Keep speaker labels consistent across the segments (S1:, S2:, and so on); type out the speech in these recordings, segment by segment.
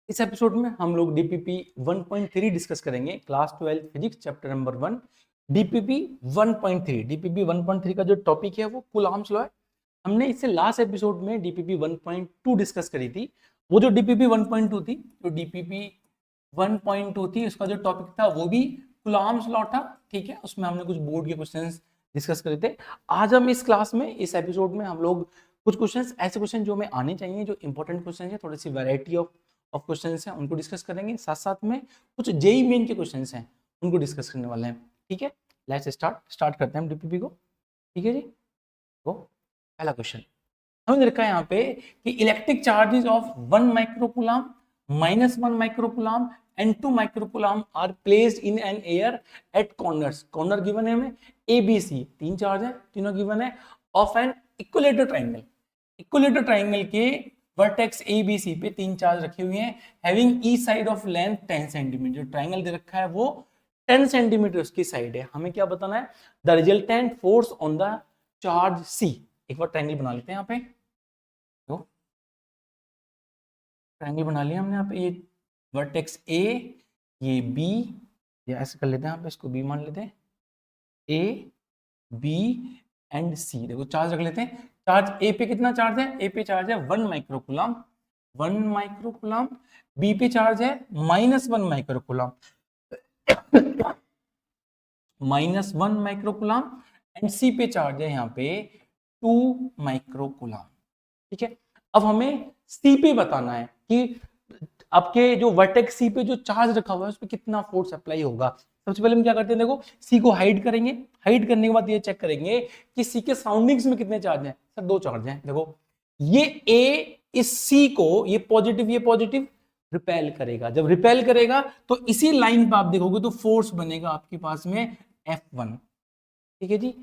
S1: इस एपिसोड में हम लोग डीपीपी 1.3 डिस्कस करेंगे, class 12 physics chapter number 1 DPP 1.3। DPP 1.3 का जो टॉपिक है वो कूलम्ब्स लॉ है। हमने इससे लास्ट एपिसोड में डीपीपी 1.2 डिस्कस करी थी। वो जो डीपीपी 1.2 थी, जो डीपीपी 1.2 थी, उसका जो टॉपिक था वो भी कूलम्ब्स लॉ था। ठीक है, उसमें हमने कुछ बोर्ड के क्वेश्चंस डिस्कस करे थे। आज हम इस क्लास में, इस एपिसोड में हम लोग कुछ क्वेश्चंस, ऐसे क्वेश्चन जो हमें आने चाहिए, जो इंपॉर्टेंट क्वेश्चन है, थोड़ी सी वैरायटी ऑफ क्वेश्चंस हैं, उनको डिस्कस करेंगे। साथ साथ में कुछ जेई मेन के क्वेश्चंस हैं, उनको डिस्कस करने वाले हैं। ठीक है, लेट्स स्टार्ट करते हैं हम डीपीपी को। ठीक है जी, तो पहला क्वेश्चन हमने देखा है यहाँ पे कि electric charges of 1 microcoulomb, -1 microcoulomb and 2 microcoulomb are placed in an air at corners. Corner given है हमें ए बी सी, तीन चार्ज है, तीनों गिवन है, of an equilateral triangle. Equilateral triangle के वर्टेक्स ए बी सी पे तीन चार्ज रखे हुए हैं, having each side of length 10 centimetre. जो ट्रायंगल दे रखा है वो 10 सेंटीमीटर उसकी साइड है। हमें क्या बताना है? The resultant force on the charge C. एक बार ट्रायंगल बना लेते हैं यहाँ पे, तो ट्रायंगल बना लिया हमने यहाँ पे। ये वर्टेक्स ए, ये बी, ये ऐसे कर लेते हैं यहाँ पे, इसको बी मान लेते हैं, ए बी एंड सी। देखो चार्ज रख लेते हैं। चार्ज ए पे कितना चार्ज है? ए पे चार्ज है 1 माइक्रोकूलम, 1 माइक्रोकूलम। बी पे चार्ज है -1 माइक्रोकूलम, -1 माइक्रोकूलम। एंड सी पे चार्ज है यहाँ पे 2 माइक्रोकूलम। ठीक है, अब हमें सी पे बताना है कि आपके जो वर्टेक्स सी पे जो चार्ज रखा हुआ है उस पर कितना फोर्स अप्लाई होगा। सबसे पहले हम क्या करते हैं, देखो सी को हाइड करेंगे। हाइड करने के बाद ये चेक करेंगे कि सी के सराउंडिंग्स में कितने चार्ज हैं। सर दो चार्ज हैं। देखो ये ए इस सी को, ये पॉजिटिव रिपेल करेगा। जब रिपेल करेगा तो इसी लाइन पर आप देखोगे तो फोर्स बनेगा आपके पास में F1। ठीक है जी,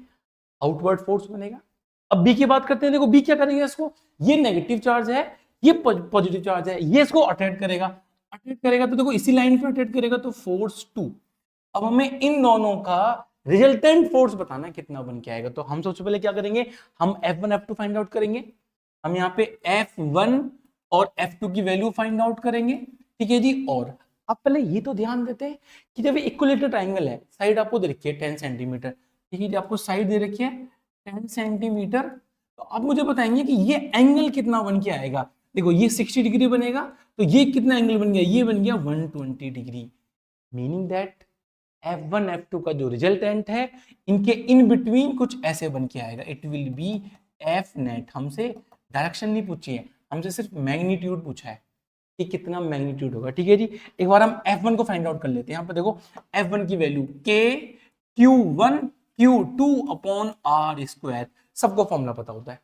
S1: आउटवर्ड फोर्स बनेगा। अब बी की बात करते हैं। देखो बी क्या करेंगे, इसको, ये नेगेटिव चार्ज है, ये पॉजिटिव चार्ज है, ये इसको अट्रैक्ट करेगा। अट्रैक्ट करेगा तो देखो इसी लाइन पे अट्रैक्ट करेगा तो फोर्स 2। अब हमें इन दोनों का रिजल्टेंट फोर्स बताना है कितना बन के आएगा। तो हम सबसे पहले क्या करेंगे, हम F1 F2 फाइंड आउट करेंगे। हम यहाँ पे F1 और F2 की वैल्यू फाइंड आउट करेंगे। ठीक है जी, और अब पहले ये तो ध्यान देते हैं कि जब इक्विलेटरल ट्रायंगल है, साइड आपको दे रखी है 10 सेंटीमीटर। ठीक है जी, आपको साइड दे रखी है 10 सेंटीमीटर। तो आप मुझे बताएंगे कि ये एंगल कितना बन के आएगा। देखो ये 60 डिग्री बनेगा, तो ये कितना एंगल बन गया? ये बन गया 120 degree. Meaning that F1 F2 का जो रिजल्टेंट है, इनके इन बिटवीन कुछ ऐसे बन के आएगा। It will be F net. हमसे डायरेक्शन नहीं पूछी है, हमसे सिर्फ मैग्नीट्यूड पूछा है कि कितना मैग्नीट्यूड होगा। ठीक है जी, एक बार हम F1 को फाइंड आउट कर लेते हैं। यहाँ पे देखो F1 की value K Q1 Q2 upon R square. सबको फॉर्मूला पता होता है।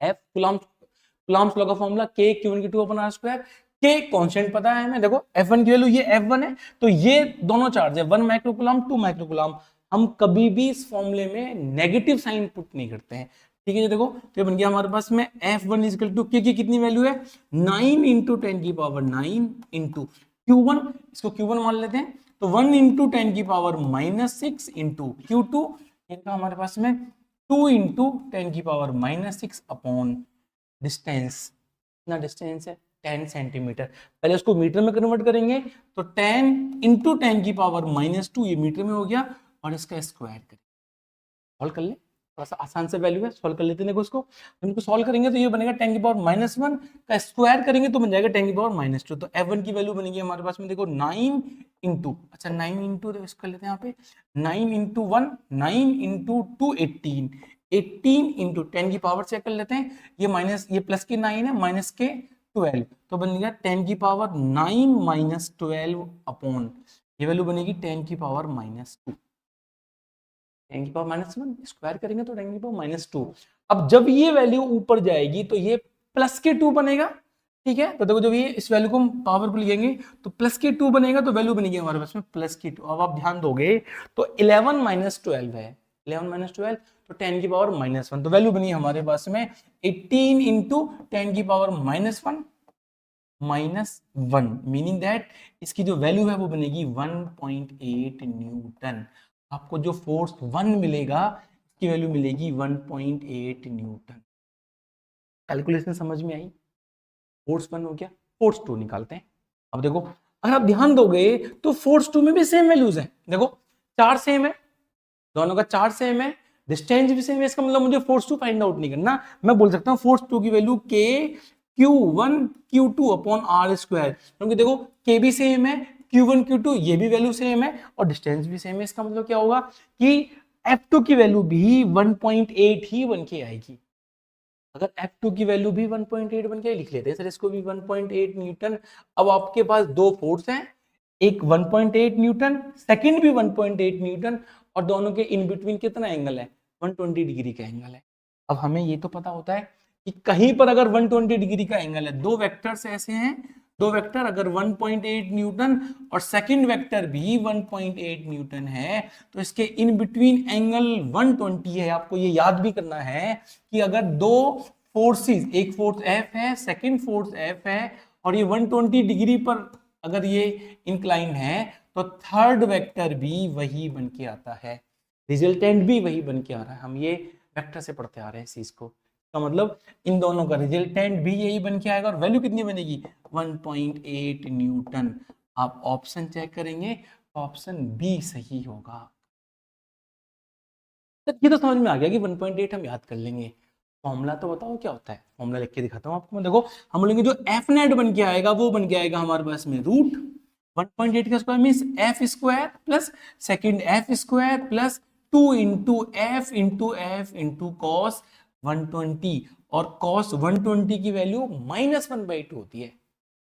S1: F कूलम्ब्स लॉ का formula K Q1 Q2 upon R square. K constant पता है हमें। देखो F1 की वैल्यू ये F1 है, तो ये दोनों चार्ज है 1 माइक्रोकूलम 2 माइक्रोकूलम। हम कभी भी इस फॉर्मूले में नेगेटिव साइन पुट नहीं करते हैं। ठीक है, देखो तो बन गया हमारे पास में F1 is equal to K की कितनी वैल्यू है? 9 इंटू 10 की पावर 9 इंटू Q1, इसको Q1 मान लेते हैं, तो 1 इंटू 10 की पावर -6 इंटू Q2, इनका हमारे पास में 2 इंटू 10 की पावर -6 अपॉन डिस्टेंस। कितना डिस्टेंस है? 10 सेंटीमीटर। पहले उसको मीटर में कन्वर्ट करेंगे, तो 10 इंटू 10 की पावर -2, ये मीटर में हो गया, और इसका स्क्वायर करें। सॉल्व कर ले, थोड़ा सा आसान से वैल्यू है, सॉल्व कर लेते हैं। देखो इसको हम इसको सॉल्व करेंगे तो ये बनेगा 10 की पावर -1 का स्क्वायर करेंगे तो बन जाएगा 10 की पावर -2। तो F1 की वैल्यू बनेगी हमारे पास में, देखो 9 इंटू, अच्छा 9 इंटू, देखो इसको कर लेते हैं यहाँ पे, 9 इंटू 1, 9 इंटू 2 18, 18 इंटू 10 की पावर चेक कर लेते हैं। ये माइनस, ये प्लस के 9 है, माइनस के 12, तो बन गया 10 की पावर 9 माइनस 12 अपॉन, ये वैल्यू बनेगी 10 की पावर -2। 10 की पावर -1 स्क्वायर करेंगे तो 10 की पावर -2। अब जब ये वैल्यू ऊपर जाएगी तो ये प्लस के 2 बनेगा। ठीक है, तो देखो जब ये इस वैल्यू को हम पावर को लिखेंगे तो प्लस के 2 बनेगा, तो वैल्यू बनेगी हमारे पास में प्लस की 2। अब आप ध्यान दोगे तो 11 माइनस 12 है, 11 माइनस 12 तो 10 की पावर -1, तो वैल्यू बनी हमारे पास में 18 इंटू 10 की पावर -1 -1, मीनिंग दैट इसकी जो वैल्यू है वो बनेगी 1.8 न्यूटन। आपको जो फोर्स 1 मिलेगा, इसकी वैल्यू मिलेगी 1.8 न्यूटन। कैलकुलेशन समझ में आई? फोर्स 1 हो गया, फोर्स 2 निकालते हैं। अब देखो अगर आप ध्यान दोगे तो फोर्स 2 में भी सेम वैल्यूज हैं, देखो चार्ज सेम है, दोनों का चार्ज सेम है, डिस्टेंस भी सेम है, इसका मतलब मुझे फोर्स 2 फाइंड आउट नहीं करना, मैं बोल सकता हूँ फोर्स 2 की value K Q1 Q2 upon R square, क्योंकि देखो K भी सेम है, Q1 Q2 ये भी वैल्यू सेम है और डिस्टेंस भी सेम है, इसका मतलब क्या होगा कि F2 की वैल्यू भी 1.8 ही बन के आएगी। अगर F2 की वैल्यू भी 1.8 बन के लिख लेते हैं सर इसको भी 1.8 न्यूटन। अब आपके पास दो फोर्स हैं, एक 1.8 न्यूटन, सेकंड भी 1.8 न्यूटन, और दोनों के इन बिटवीन कितना एंगल है, 120 डिग्री का एंगल है। अब हमें ये तो पता होता है कि कहीं पर अगर 120 डिग्री का एंगल है, दो वेक्टर्स ऐसे हैं, दो वेक्टर अगर 1.8 न्यूटन और सेकंड वेक्टर भी 1.8 न्यूटन है, तो इसके इन बिटवीन एंगल 120 है। आपको ये याद भी करना है कि अगर दो फोर्सेस, एक फोर्स F है, सेकंड फोर्स F है, और ये 120 डिग्री पर अगर ये इंक्लाइन है, तो थर्ड वेक्टर भी वही बन के आता है, रिजल्टेंट भी वही बन के आ रहा है। हम ये वेक्टर से पढ़ते आ रहे हैं इस चीज को, का मतलब इन दोनों का रिजल्टेंट भी यही बन के आएगा और वैल्यू कितनी बनेगी 1.8 न्यूटन। आप ऑप्शन चेक करेंगे तो ऑप्शन बी सही होगा। तो ये तो समझ में आ गया कि 1.8 हम याद कर लेंगे। फॉर्मूला तो बताओ क्या होता है, फॉर्मूला लिख के दिखाता हूँ आपको। देखो हम बोलेंगे जो एफ नेट बन के आएगा वो बन के आएगा हमारे पास में रूट 1.8 का square means F square plus second F square plus 2 into F into cos 120, और कॉस 120 की वैल्यू -1/2 होती है।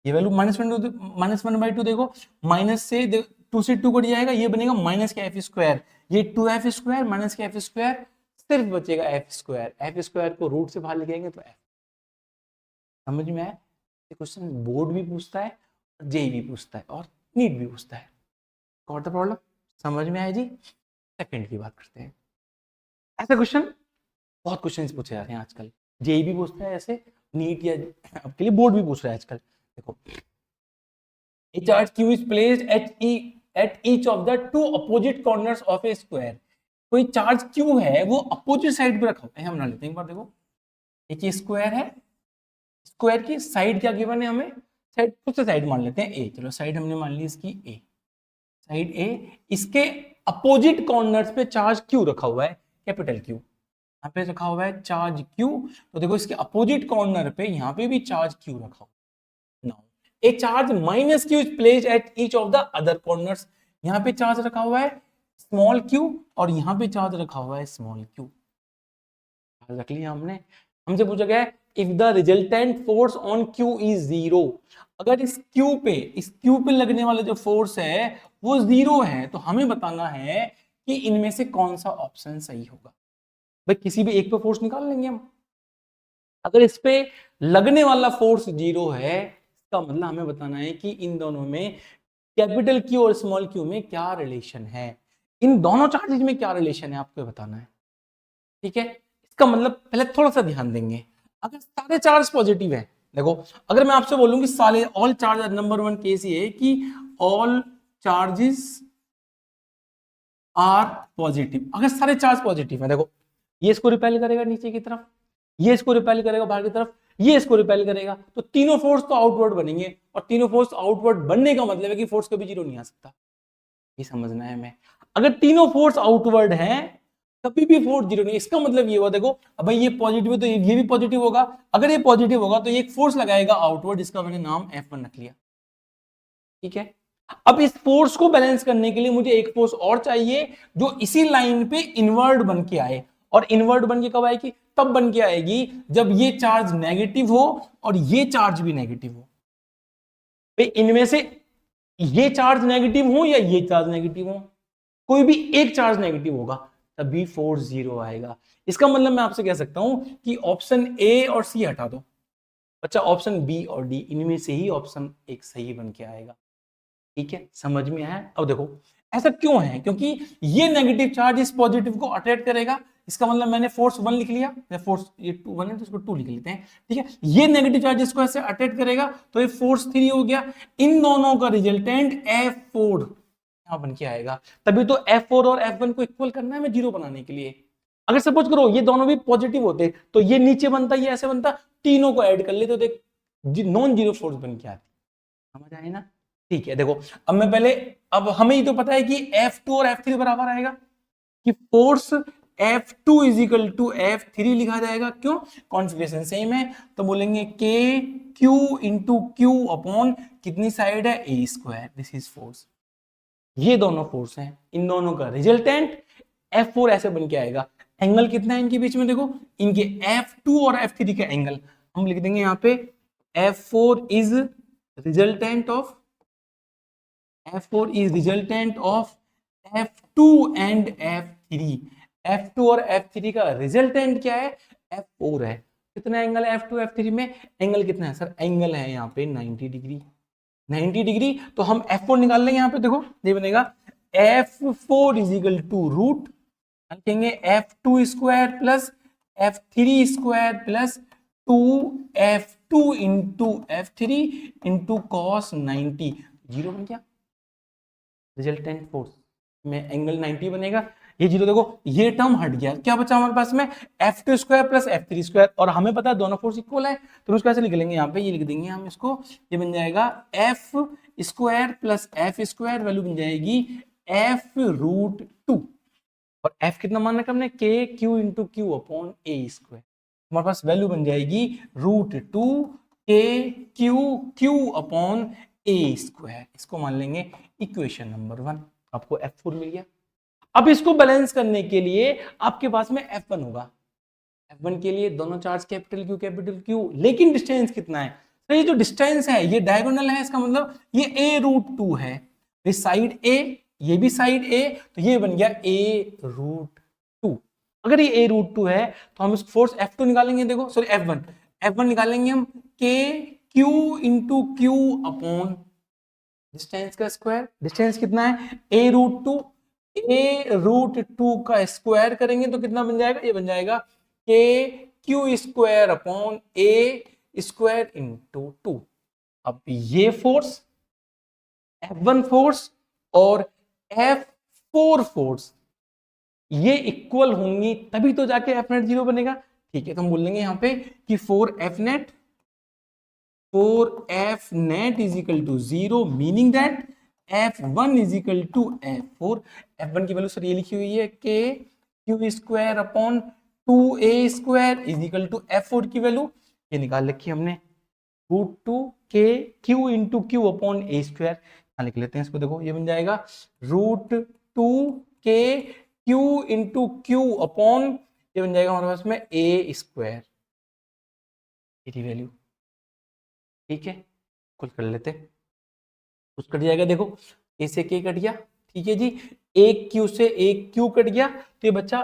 S1: ये वैल्यू -1/2 देखो, माइनस से 2 से 2 कट जाएगा, ये बनेगा माइनस का एफ स्क्वायर, ये 2f स्क्वायर माइनस का एफ स्क्वायर, सिर्फ बचेगा एफ स्क्वायर। एफ स्क्वायर को रूट से बाहर लिखेंगे तो एफ। समझ में आया? ये क्वेश्चन बोर्ड भी पूछता है, जेई भी पूछता है और नीट भी पूछता है। Got the problem? समझ में आया जी? सेकंड की बात करते हैं। ऐसा क्वेश्चन बहुत क्वेश्चन पूछे जा रहे हैं आजकल, जेई भी पूछता है ऐसे, नीट या आपके लिए बोर्ड भी पूछ रहा है आजकल। देखो a charge q is placed at each of the two opposite corners of a square। कोई चार्ज q है वो अपोजिट साइड पे रखा हुआ है, हम ना लेते हैं एक बार। देखो एक स्क्वायर है, स्क्वायर की साइड क्या गिवन है हमें, साइड कुछ साइड मान लेते हैं ए, चलो साइड हमने मान ली इसकी ए, साइड ए, इसके अपोजिट कॉर्नर्स पे चार्ज क्यू रखा हुआ है, कैपिटल क्यू यहाँ पे रखा हुआ है चार्ज क्यू। तो देखो इसके अपोजिट कॉर्नर पे यहाँ पे भी चार्ज क्यू रखा हुआ है। Now A charge minus Q is placed at each of the other corners, यहाँ पे चार्ज रखा हुआ है स्मॉल क्यू और यहाँ पे चार्ज रखा हुआ है स्मॉल क्यू। रख लिया हमने। हमसे पूछा गया है if the resultant force on Q is 0, अगर इस क्यू पे लगने वाला जो फोर्स है वो 0 है, तो हमें बताना है कि इनमें से कौन सा ऑप्शन सही होगा। भाई किसी भी एक पे फोर्स निकाल लेंगे हम, अगर इस पे लगने वाला फोर्स 0 है, इसका मतलब हमें बताना है कि इन दोनों में कैपिटल क्यू और स्मॉल क्यू में क्या रिलेशन है, इन दोनों चार्जेज में क्या रिलेशन है आपको बताना है। ठीक है, इसका मतलब पहले थोड़ा सा ध्यान देंगे। अगर सारे चार्ज पॉजिटिव है, देखो अगर मैं आपसे बोलूं कि सारे ऑल चार्ज, नंबर 1 केस ये है कि ऑल चार्जेस आर पॉजिटिव, अगर सारे चार्ज पॉजिटिव है, देखो ये इसको रिपेल करेगा नीचे की तरफ, ये इसको रिपेल करेगा बाहर की तरफ, ये इसको रिपेल करेगा, तो तीनों फोर्स तो आउटवर्ड बनेंगे, और तीनों फोर्स आउटवर्ड बनने का मतलब है कि फोर्स कभी 0 नहीं आ सकता। ये समझना है हमें। अगर तीनों फोर्स आउटवर्ड हैं कभी भी फोर्स 0 नहीं, इसका मतलब ये हुआ, देखो अब भाई ये पॉजिटिव है तो ये भी पॉजिटिव होगा, अगर ये पॉजिटिव होगा तो ये एक फोर्स लगाएगा आउटवर्ड, जिसका मैंने नाम F1 रख लिया। ठीक है, अब इस फोर्स को बैलेंस करने के लिए मुझे एक फोर्स और चाहिए जो इसी लाइन पे इनवर्ड बन के आए, और इनवर्ड बन के कब आएगी, तब बन के आएगी जब ये चार्ज नेगेटिव हो और ये चार्ज भी नेगेटिव हो। इनमें से ये चार्ज नेगेटिव हो या ये चार्ज नेगेटिव हो, कोई भी एक चार्ज नेगेटिव होगा तभी फोर्स 0 आएगा। इसका मतलब मैं आपसे कह सकता हूं कि ऑप्शन ए और सी हटा दो, अच्छा ऑप्शन बी और डी, इनमें से ही ऑप्शन एक सही बन के आएगा। ठीक है, समझ में आया? अब देखो ऐसा क्यों है, क्योंकि ये नेगेटिव चार्ज इस पॉजिटिव को अट्रैक्ट करेगा, इसका मतलब मैंने फोर्स 1 लिख लिया, फोर्स ये 2 1 है तो इसको 2 लिख लेते हैं। ठीक है, ये नेगेटिव चार्ज इसको ऐसे अट्रैक्ट करेगा तो ये फोर्स 3 हो गया, इन दोनों का रिजल्टेंट F4 यहां बन के आएगा। तभी तो F4 और F1 को इक्वल करना है हमें 0 बनाने के लिए। अगर सपोज करो ये दोनों भी पॉजिटिव होते तो ये नीचे बनता, ये ऐसे बनता, तीनों को ऐड कर ले तो देख नॉन जीरो फोर्स बन के आती। समझ आए ना? ठीक है, देखो अब मैं पहले, अब हमें ही तो पता है कि F2 और F3 बराबर आएगा, कि force F2 is equal to F3 लिखा जाएगा। क्यों? कॉन्फिगरेशन सेम है, तो बोलेंगे K Q into Q upon कितनी साइड है, ए स्क्वायर, दिस इज फोर्स। ये दोनों फोर्स हैं, इन दोनों का रिजल्टेंट F4 ऐसे बन के आएगा। एंगल कितना है इनके बीच में, देखो इनके F2 और F3 का एंगल हम लिख देंगे यहाँ पे F4 is resultant of F4 is resultant of F2 and F3। F2 और F3 का रिजल्टेंट क्या है, F4 है। कितना एंगल है F2 F3 में, एंगल कितना है सर, एंगल है यहाँ पे 90 डिग्री। 90 डिग्री, तो हम F4 निकाल लेंगे यहाँ पे, देखो ये बनेगा F4 is equal to root लिखेंगे F2 square plus F3 square plus 2F2 into F3 into cos 90, zero बन गया रिजल्टेंट फोर्स में, एंगल 90 बनेगा। ये जीरो, देखो ये टर्म हट गया, क्या बचा हमारे पास में, F2 square plus F3 square, और हमें पता है दोनों फोर्स इक्वल है, तो उसको ऐसे लिख लेंगे यहाँ पे, ये लिख देंगे हम इसको, ये बन जाएगा F square plus F square, value बन जाएगी F रूट 2, और F कितना मानना है हमने, K Q into Q upon ए स्क्वायर, हमारे पास वैल्यू बन जाएगी रूट 2 K Q अपॉन ए स्क्वायर। इसको मान लेंगे इक्वेशन नंबर 1, आपको F4 मिल गया। अब इसको बैलेंस करने के लिए आपके पास में F1 होगा, F1 के लिए दोनों चार्ज कैपिटल Q, लेकिन डिस्टेंस कितना है, तो ये जो डिस्टेंस है ये डायगोनल है, इसका मतलब ये a रूट 2 है, ये साइड A, ये भी साइड A, तो ये बन गया a रूट 2। अगर ये a रूट 2 है तो हम इस फोर्स F2 निकालेंगे, देखो सॉरी F1 निकालेंगे हम, K Q into Q upon distance का स्क्वायर, डिस्टेंस कितना है a रूट 2, a रूट 2 का स्क्वायर करेंगे तो कितना बन जाएगा, ये बन जाएगा K Q square upon a square into 2। अब ये फोर्स F1 फोर्स और F4 फोर्स ये इक्वल होंगी, तभी तो जाके F नेट जीरो बनेगा। ठीक है, तो हम बोल देंगे यहाँ पे कि 4F net is equal to 0, meaning that F1 is equal to F4। F1 की वैल्यू सर ये लिखी हुई है K Q square upon 2a square is equal to F4 की वैल्यू ये निकाल रखी हमने, root 2 K Q into Q upon ए स्क्वायर, यहां लिख लेते हैं इसको, देखो ये बन जाएगा root 2 K Q into Q upon, ये बन जाएगा हमारे पास में ए स्क्वायर, ये वैल्यू। ठीक है, कुल कर लेते, कुछ कट जाएगा, देखो ए से के कट गया, ठीक है जी, एक क्यू से एक क्यू कट गया, तो ये बच्चा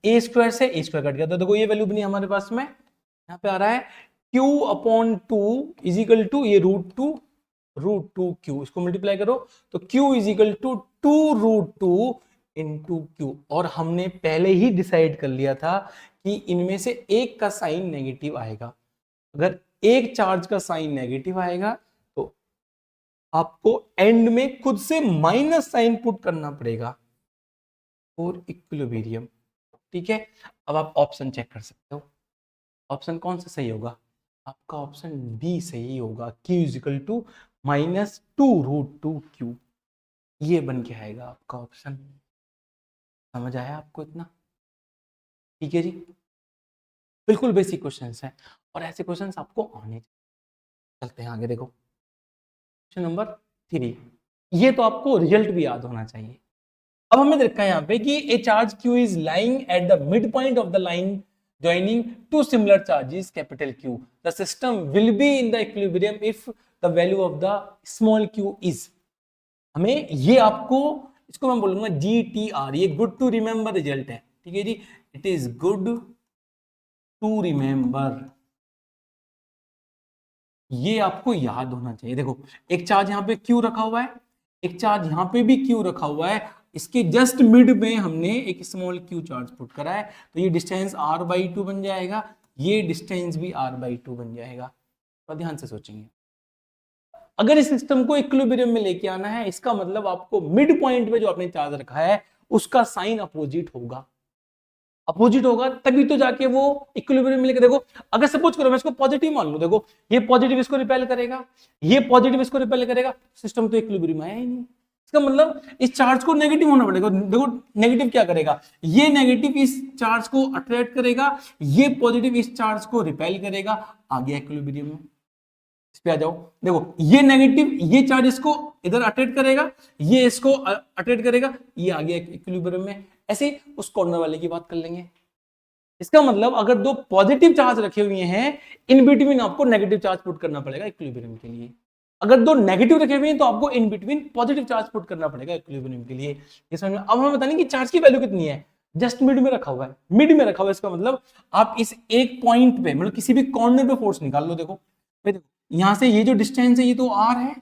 S1: ए स्क्वायर से ए स्क्वायर कट गया, तो देखो ये वैल्यू बनी हमारे पास में, यहाँ पे आ रहा है Q upon 2 is equal to ये रूट टू क्यू, इसको मल्टीप्लाई करो तो Q is equal to 2 root 2 into q. और हमने पहले ही डिसाइड कर लिया था कि इनमें से एक का साइन नेगेटिव आएगा, अगर एक चार्ज का साइन नेगेटिव आएगा तो आपको एंड में खुद से माइनस साइन पुट करना पड़ेगा फॉर इक्विलिब्रियम। ठीक है, अब आप ऑप्शन चेक कर सकते हो, ऑप्शन कौन सा सही होगा, आपका ऑप्शन बी सही होगा, Q is equal to minus 2 root 2 q, ये बन के आएगा आपका ऑप्शन। समझ आया आपको इतना? ठीक है जी, बिल्कुल बेसिक क्वेश्चंस हैं और ऐसे क्वेश्चंस आपको आने। चलते हैं आगे, देखो क्वेश्चन नंबर 3, ये तो आपको रिजल्ट भी याद होना चाहिए। अब हमें देखा है यहाँ पे कि ए charge Q is lying at the mid point of the line joining two similar charges capital Q. The system will be in the equilibrium if the value of the small q is। हमें ये आपको, इसको मैं बोलूंगा GTR, ये good to remember result है। ठीक है जी, it is good to remember, ये आपको याद होना चाहिए। देखो एक चार्ज यहाँ पे Q रखा हुआ है, एक चार्ज यहाँ पे भी Q रखा हुआ है, इसके जस्ट मिड में हमने एक स्मॉल Q चार्ज पुट करा है, तो ये डिस्टेंस r/2 बन जाएगा, ये डिस्टेंस भी r/2 बन जाएगा। तो ध्यान से सोचेंगे, अगर इस सिस्टम को इक्विलिब्रियम में लेके आना है, इसका मतलब आपको मिड पॉइंट में जो आपने चार्ज रखा है उसका साइन अपोजिट होगा। अपोजिट होगा तभी तो जाके वो इक्विलिब्रियम मिलेगा। देखो अगर सपोज करो मैं इसको पॉजिटिव मान लूं, देखो ये पॉजिटिव इसको रिपेल करेगा, ये पॉजिटिव इसको रिपेल करेगा, सिस्टम तो इक्विलिब्रियम आया ही नहीं। इसका मतलब इस चार्ज को नेगेटिव होना पड़ेगा। देखो नेगेटिव क्या करेगा, ये नेगेटिव इस चार्ज को अट्रैक्ट करेगा, ये पॉजिटिव इस चार्ज को रिपेल करेगा, आ गया इक्विलिब्रियम में। इस पे आ जाओ, देखो ये नेगेटिव ये चार्ज इसको इधर अट्रैक्ट करेगा, ये इसको अट्रैक्ट करेगा, ये आ गया इक्विलिब्रियम में। ऐसे उस कॉर्नर वाले की बात कर लेंगे। इसका मतलब अगर दो पॉजिटिव चार्ज रखे हुए हैं, इन बिटवीन आपको नेगेटिव चार्ज पुट करना पड़ेगा इक्विलिब्रियम के लिए। अगर दो नेगेटिव रखे हुए हैं तो आपको in between positive charge put करना पड़ेगा इक्विलिब्रियम के लिए। ये समझ में। अब हमें बताने कि चार्ज की वैल्यू कितनी है, जस्ट मिड में रखा हुआ है, मिड में रखा हुआ है। इसका मतलब आप इस एक पॉइंट पे मतलब किसी भी कॉर्नर पे फोर्स निकाल लो। देखो यहां से ये जो डिस्टेंस है ये तो r है,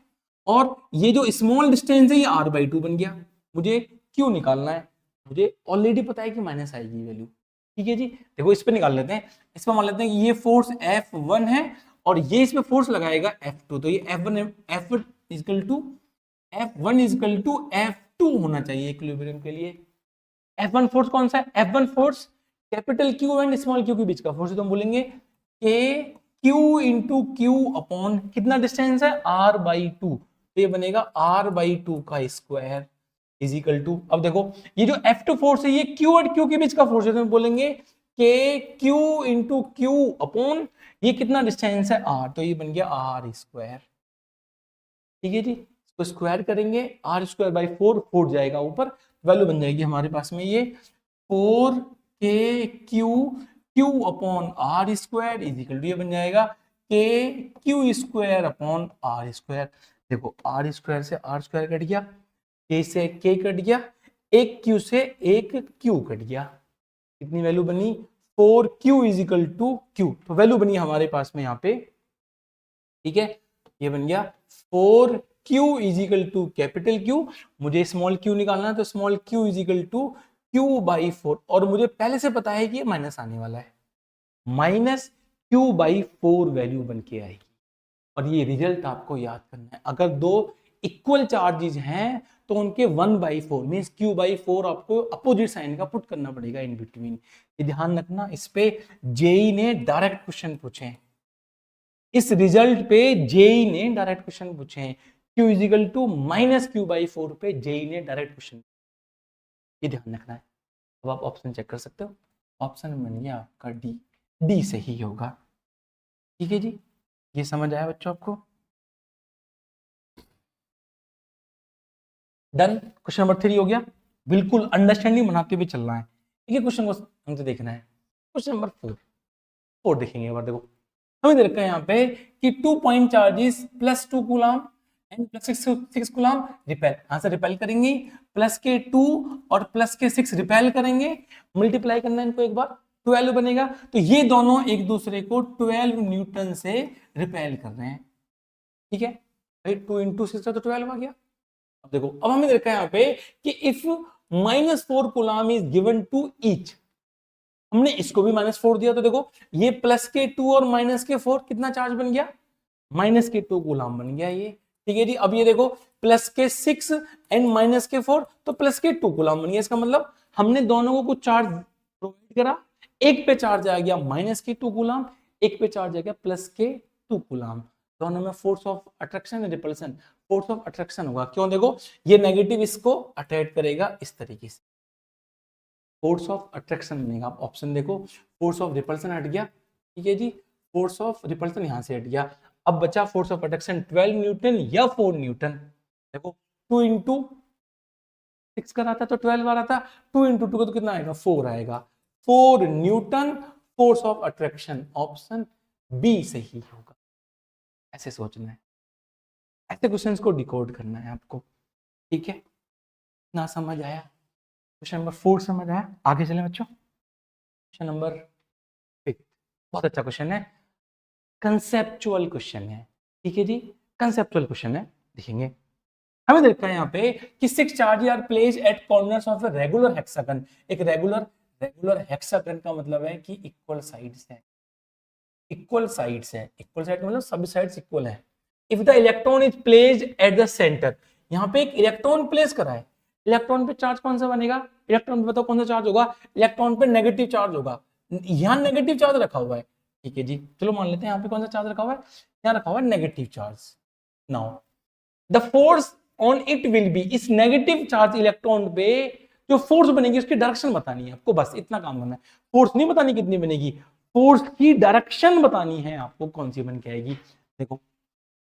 S1: और ये जो स्मॉल डिस्टेंस है ये r/2 बन गया। मुझे क्यों निकालना है, मुझे ऑलरेडी पता है कि माइनस आएगी वैल्यू। ठीक है जी, देखो इस पे निकाल लेते हैं। इस पे मान लेते हैं कि ये फोर्स F1 है और ये इस पे फोर्स लगाएगा F2, तो ये F1 इक्वल टू F2 होना चाहिए इक्विलिब्रियम के लिए। F1 फोर्स कौन सा है, F1 force capital Q and small q के बीच का फोर्स है, तो हम बोलेंगे K Q into Q upon कितना डिस्टेंस है r/2, तो ये बनेगा r/2 का स्क्वायर इज इक्वल टू। अब देखो ये जो F2 फोर्स है ये Q और Q के बीच का फोर्स है, तो हम बोलेंगे K Q into Q upon ये कितना डिस्टेंस है r, तो ये बन गया r²। ठीक है जी, इसको स्क्वायर करेंगे, r²/4 4 जाएगा ऊपर, वैल्यू बन जाएगी हमारे पास में ये 4kq upon r² is equal to ये बन जाएगा kq² अपॉन r²। देखो r² से r² कट गया, k से k कट गया, एक q से एक q कट गया, कितनी वैल्यू बनी 4q is equal to q, तो वैल्यू बनी हमारे पास में यहाँ पे। ठीक है, ये बन गया 4q is equal to capital Q, मुझे स्मॉल q निकालना है तो small q is equal to q/4, और मुझे पहले से पता है कि ये माइनस आने वाला है, माइनस q/4 वैल्यू बन के आएगी। और ये रिजल्ट आपको याद करना है, अगर दो इक्वल चार्जेस हैं तो उनके 1/4 मींस q/4 आपको अपोजिट साइन का पुट करना पड़ेगा इन बिटवीन। ये ध्यान रखना, इस पे जेई ने डायरेक्ट क्वेश्चन पूछे हैं, इस रिजल्ट पे जेई ने डायरेक्ट क्वेश्चन पूछे हैं, q is equal to minus q/4 पे जेई ने डायरेक्ट क्वेश्चन, ये ध्यान रखना है। अब आप ऑप्शन चेक कर सकते हो, ऑप्शन बन गया आपका डी सही होगा। ठीक है जी, ये समझ आया बच्चों आपको। डन, क्वेश्चन नंबर 3 हो गया, बिल्कुल अंडरस्टैंडिंग बनाते हुए चलना है। ठीक है, क्वेश्चन को हमसे देखना है। क्वेश्चन नंबर 4 देखेंगे एक बार। देखो हमें दे रखा है यहाँ पे कि 2 point charges plus 2 coulomb and plus 6 coulomb repel, यहाँ से रिपेल करेंगे, प्लस के 2 और प्लस के 6 रिपेल करेंगे, मल्टीप्लाई करना है इनको एक बार, 12 बनेगा। तो ये दोनों एक दूसरे को 12 न्यूटन से रिपेल कर रहे हैं। ठीक है भाई, 2 × 6 तो 12 आ गया। अब देखो, अब हमें देखा है यहाँ पे कि if -4 coulomb is given to each, हमने इसको भी -4 दिया, तो देखो ये प्लस के 2 और माइनस के 4 कितना चार्ज बन गया, माइनस के 2 कूलम बन गया ये। ठीक है जी, अब ये देखो प्लस के 6 एंड माइनस के 4 तो प्लस के 2 कूलम बन गया। इसका मतलब हमने दोनों को कुछ चार्ज प्रोवाइड करा, एक पे चार्ज आ गया माइनस के 2 कूलम, एक पे चार्ज आ गया प्लस के 2 कूलम। दोनों में force of attraction and repulsion, force of attraction होगा। क्यों, देखो ये नेगेटिव इसको अट्रैक्ट करेगा इस तरीके से, फोर्स ऑफ अट्रैक्शन बनेगा। ऑप्शन देखो, फोर्स ऑफ रिपल्सन हट गया, ठीक है जी, फोर्स ऑफ रिपल्सन यहां से हट गया। अब बचा फोर्स ऑफ अट्रैक्शन 12 न्यूटन या 4 न्यूटन। देखो 2 × 6 का रहा था तो 12 आ रहा था, 2 × 2 का तो कितना आएगा 4 आएगा, 4 newton force of attraction. Option B सही होगा, ऐसे सोचना है, ऐसे क्वेश्चंस को डिकोड करना है आपको। ठीक है, ना समझ आया, क्वेश्चन नंबर 4 समझ आया, आगे चले बच्चों। क्वेश्चन नंबर 5 बहुत अच्छा क्वेश्चन है, कंसेप्चुअल क्वेश्चन है। ठीक है जी, कंसेप्चुअल क्वेश्चन है, देखेंगे। हमें देखा है यहाँ पे कि 6 charges are placed at corners of a regular hexagon. एक रेगुलर हेक्सागन का मतलब है कि इक्वल साइड्स है, इक्वल साइड्स है, इक्वल साइड मतलब सभी साइड्स इक्वल है। If the electron is placed at the centre, यहाँ पे एक इलेक्ट्रॉन प्लेस करा है, इलेक्ट्रॉन पे चार्ज कौन सा बनेगा, इलेक्ट्रॉन पे बताओ कौन सा चार्ज होगा, इलेक्ट्रॉन पे नेगेटिव चार्ज होगा, यहाँ नेगेटिव चार्ज रखा हुआ है, ठीक है जी, चलो मान लेते हैं यहाँ पे कौन सा चार्ज रखा हुआ है, यहाँ रखा हुआ है negative charge. Now the force on it will be, इस नेगेटिव चार्ज इलेक्ट्रॉन पे जो फोर्स बनेगी उसकी डायरेक्शन बतानी है आपको, बस इतना काम करना है, फोर्स नहीं बतानी कितनी बनेगी, फोर्स की डायरेक्शन बतानी है आपको कौन सी बन के आएगी। देखो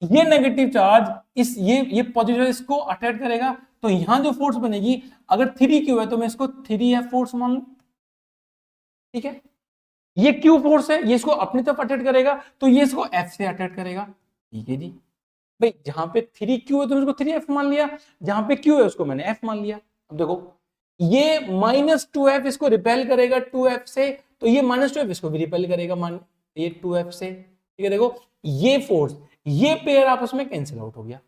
S1: ये नेगेटिव चार्ज इस ये पॉजिटिव इसको अट्रैक्ट करेगा, तो यहां जो फोर्स बनेगी, अगर 3Q है तो मैं इसको 3F फोर्स मान लू, ठीक है, ये Q फोर्स है, ये इसको अपनी तरफ अट्रैक्ट करेगा, तो ये इसको F से अट्रैक्ट करेगा, ठीक है जी। भाई जहां पे 3Q है तो उसको 3F मान लिया, जहां पे Q है उसको मैंने F मान लिया। अब देखो ये -2F इसको रिपेल करेगा 2F से, तो ये -2F इसको भी रिपेल करेगा मान ये 2F से, ठीक है। देखो ये फोर्स, ये पेयर आपस में कैंसिल आउट हो गया,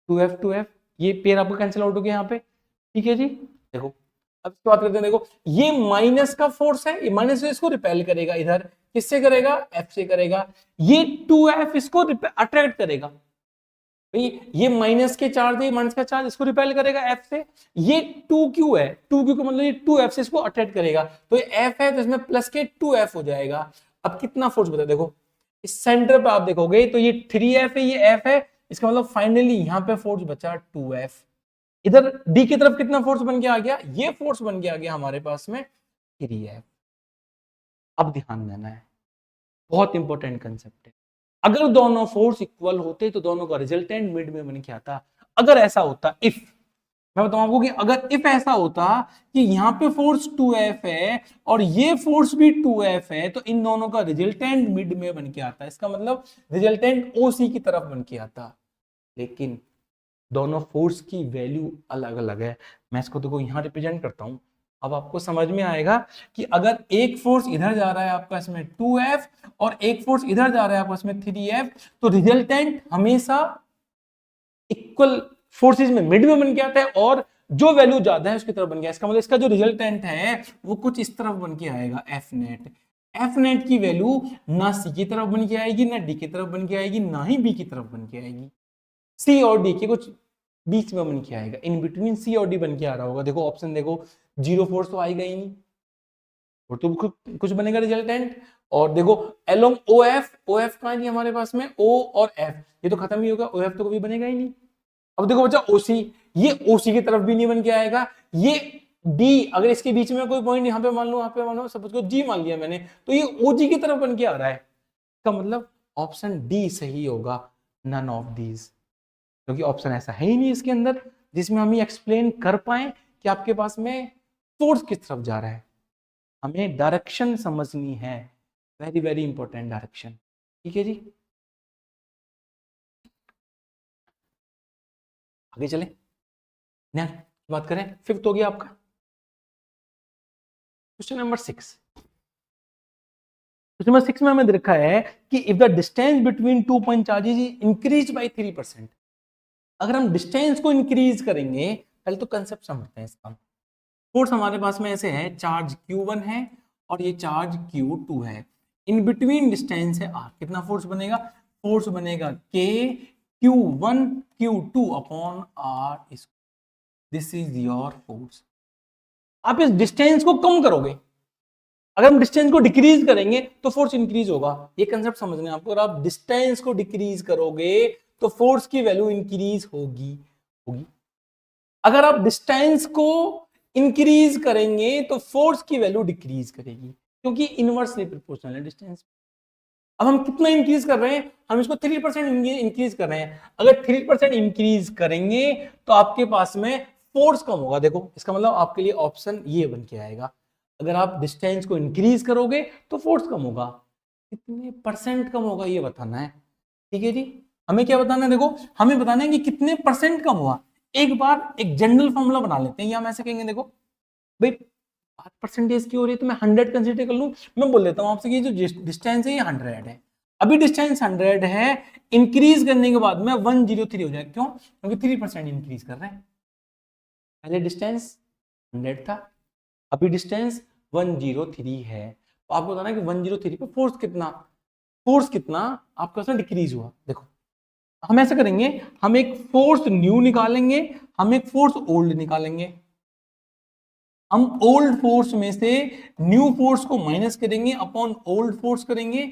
S1: 2F 2F, ये पेयर आपका कैंसिल आउट हो गया यहाँ पे, ठीक है जी। देखो अब इसकी बात करते हैं, देखो ये माइनस का फोर्स है, ये माइनस से इसको रिपेल करेगा, इधर किससे करेगा, F से करेगा, ये 2F इसको अट्रैक्ट करेगा, भाई ये माइनस के चार्ज है, माइनस का चार्ज इसको रिपेल करेगा F से, ये 2Q है, 2Q का मतलब ये 2F से इसको अट्रैक्ट करेगा, तो ये F है तो इसमें प्लस के 2F हो जाएगा। अब कितना फोर्स बता, देखो इस सेंटर पे आप देखोगे तो ये 3F है, ये F है, इसका मतलब फाइनली यहां पे फोर्स बचा 2F। इधर D की तरफ कितना फोर्स बन के आ गया, ये फोर्स बन के आ गया हमारे पास में 3F। अब ध्यान देना है, बहुत इंपॉर्टेंट कंसेप्ट है, अगर दोनों फोर्स इक्वल होते तो दोनों का रिजल्टेंट मिड में बन के आता। अगर ऐसा होता, इफ मैं बताऊं आपको कि अगर इफ ऐसा होता कि यहाँ पे फोर्स 2F है और ये फोर्स भी 2F है, तो इन दोनों का रिजल्टेंट मिड में बन के आता, इसका मतलब रिजल्टेंट OC की तरफ बन के आता। लेकिन दोनों फोर्स की वैल्यू अलग अलग है, मैं इसको देखो यहां रिप्रेजेंट करता हूं, अब आपको समझ में आएगा कि अगर एक फोर्स इधर जा रहा है आपका इसमें 2F और एक फोर्स इधर जा रहा है आपका इसमें 3F, तो रिजल्टेंट हमेशा इक्वल फोर्सेस में मिड में बन के आता है और जो वैल्यू ज्यादा है उसकी तरफ बन गया, इसका मतलब इसका जो रिजल्टेंट है वो कुछ इस तरफ बन के आएगा, एफ नेट की वैल्यू ना सी की तरफ बन के आएगी, ना डी की तरफ बन के आएगी, ना ही बी की तरफ बन के आएगी, सी और डी के कुछ बीच में बन के आएगा, इन बिटवीन सी और डी बन के आ रहा होगा। देखो ऑप्शन देखो, 0 फोर्स तो आएगा ही नहीं, और तो कुछ बनेगा रिजल्टेंट। और देखो एलोंग OF कहां है हमारे पास में, O और F, ये तो खत्म ही होगा, OF तो कभी बनेगा ही नहीं। अब देखो बच्चा OC, ये OC की तरफ भी नहीं बन के आएगा, ये D अगर इसके बीच में कोई पॉइंट यहाँ पे मान लो, यहाँ पे मान लो, सपोज को G मान लिया मैंने, तो ये OG की तरफ बन के आ रहा है, इसका मतलब ऑप्शन डी सही होगा, नन ऑफ दीज, क्योंकि ऑप्शन ऐसा है ही नहीं इसके अंदर जिसमें हम ये एक्सप्लेन कर पाए कि आपके पास में फोर्स किस तरफ जा रहा है। हमें डायरेक्शन समझनी है, वेरी वेरी इंपॉर्टेंट डायरेक्शन, ठीक है जी। आगे चले, नेक्स्ट बात करें, फिफ्थ हो गया आपका क्वेश्चन नंबर 6। क्वेश्चन नंबर 6 में हमें देखा है कि if the distance between 2 point charges is increase by 3%, अगर हम डिस्टेंस को इंक्रीज करेंगे, पहले तो कंसेप्ट समझते हैं इसका। फोर्स हमारे पास में ऐसे है, चार्ज Q1 है और ये चार्ज Q2 है, इन बिटवीन डिस्टेंस है R, कितना फोर्स बनेगा, फोर्स बनेगा K Q1 Q2 upon R, this is your force. आप इस डिस्टेंस को कम करोगे, अगर हम डिस्टेंस को डिक्रीज करेंगे तो फोर्स इंक्रीज होगा, ये कंसेप्ट समझना है आपको। अगर आप डिस्टेंस को डिक्रीज करोगे तो फोर्स की वैल्यू इंक्रीज होगी। अगर आप डिस्टेंस को इंक्रीज करेंगे तो फोर्स की वैल्यू डिक्रीज करेगी, क्योंकि इनवर्सली प्रोपोर्शनल है डिस्टेंस। अब हम कितना इंक्रीज कर रहे हैं, हम इसको 3% इंक्रीज कर रहे हैं, अगर 3% इंक्रीज करेंगे तो आपके पास में फोर्स कम होगा। देखो इसका मतलब आपके लिए ऑप्शन ये बन के आएगा, अगर आप डिस्टेंस को इंक्रीज करोगे तो फोर्स कम होगा, कितने परसेंट कम होगा ये बताना है, ठीक है जी। हमें क्या बताना है, देखो हमें बताना है कि कितने परसेंट कम हुआ। एक बार एक जनरल फॉर्मूला बना लेते हैं, या हम ऐसे कहेंगे, देखो भाई बात परसेंटेज की हो रही है तो मैं 100 कंसीडर कर लूं, मैं बोल देता हूं आपसे कि जो डिस्टेंस है ये 100 है, अभी डिस्टेंस 100 है, इंक्रीज करने के बाद में 103 हो जाए, क्यों, क्योंकि 3% इंक्रीज कर रहे हैं। पहले डिस्टेंस 100 था, अभी डिस्टेंस 103 है, तो आपको बताना है कि 103 पे फोर्स कितना आपके पास में डिक्रीज हुआ। देखो हम ऐसा करेंगे, हम एक फोर्स न्यू निकालेंगे, हम एक फोर्स ओल्ड निकालेंगे, हम ओल्ड फोर्स में से न्यू फोर्स को माइनस करेंगे अपॉन ओल्ड फोर्स करेंगे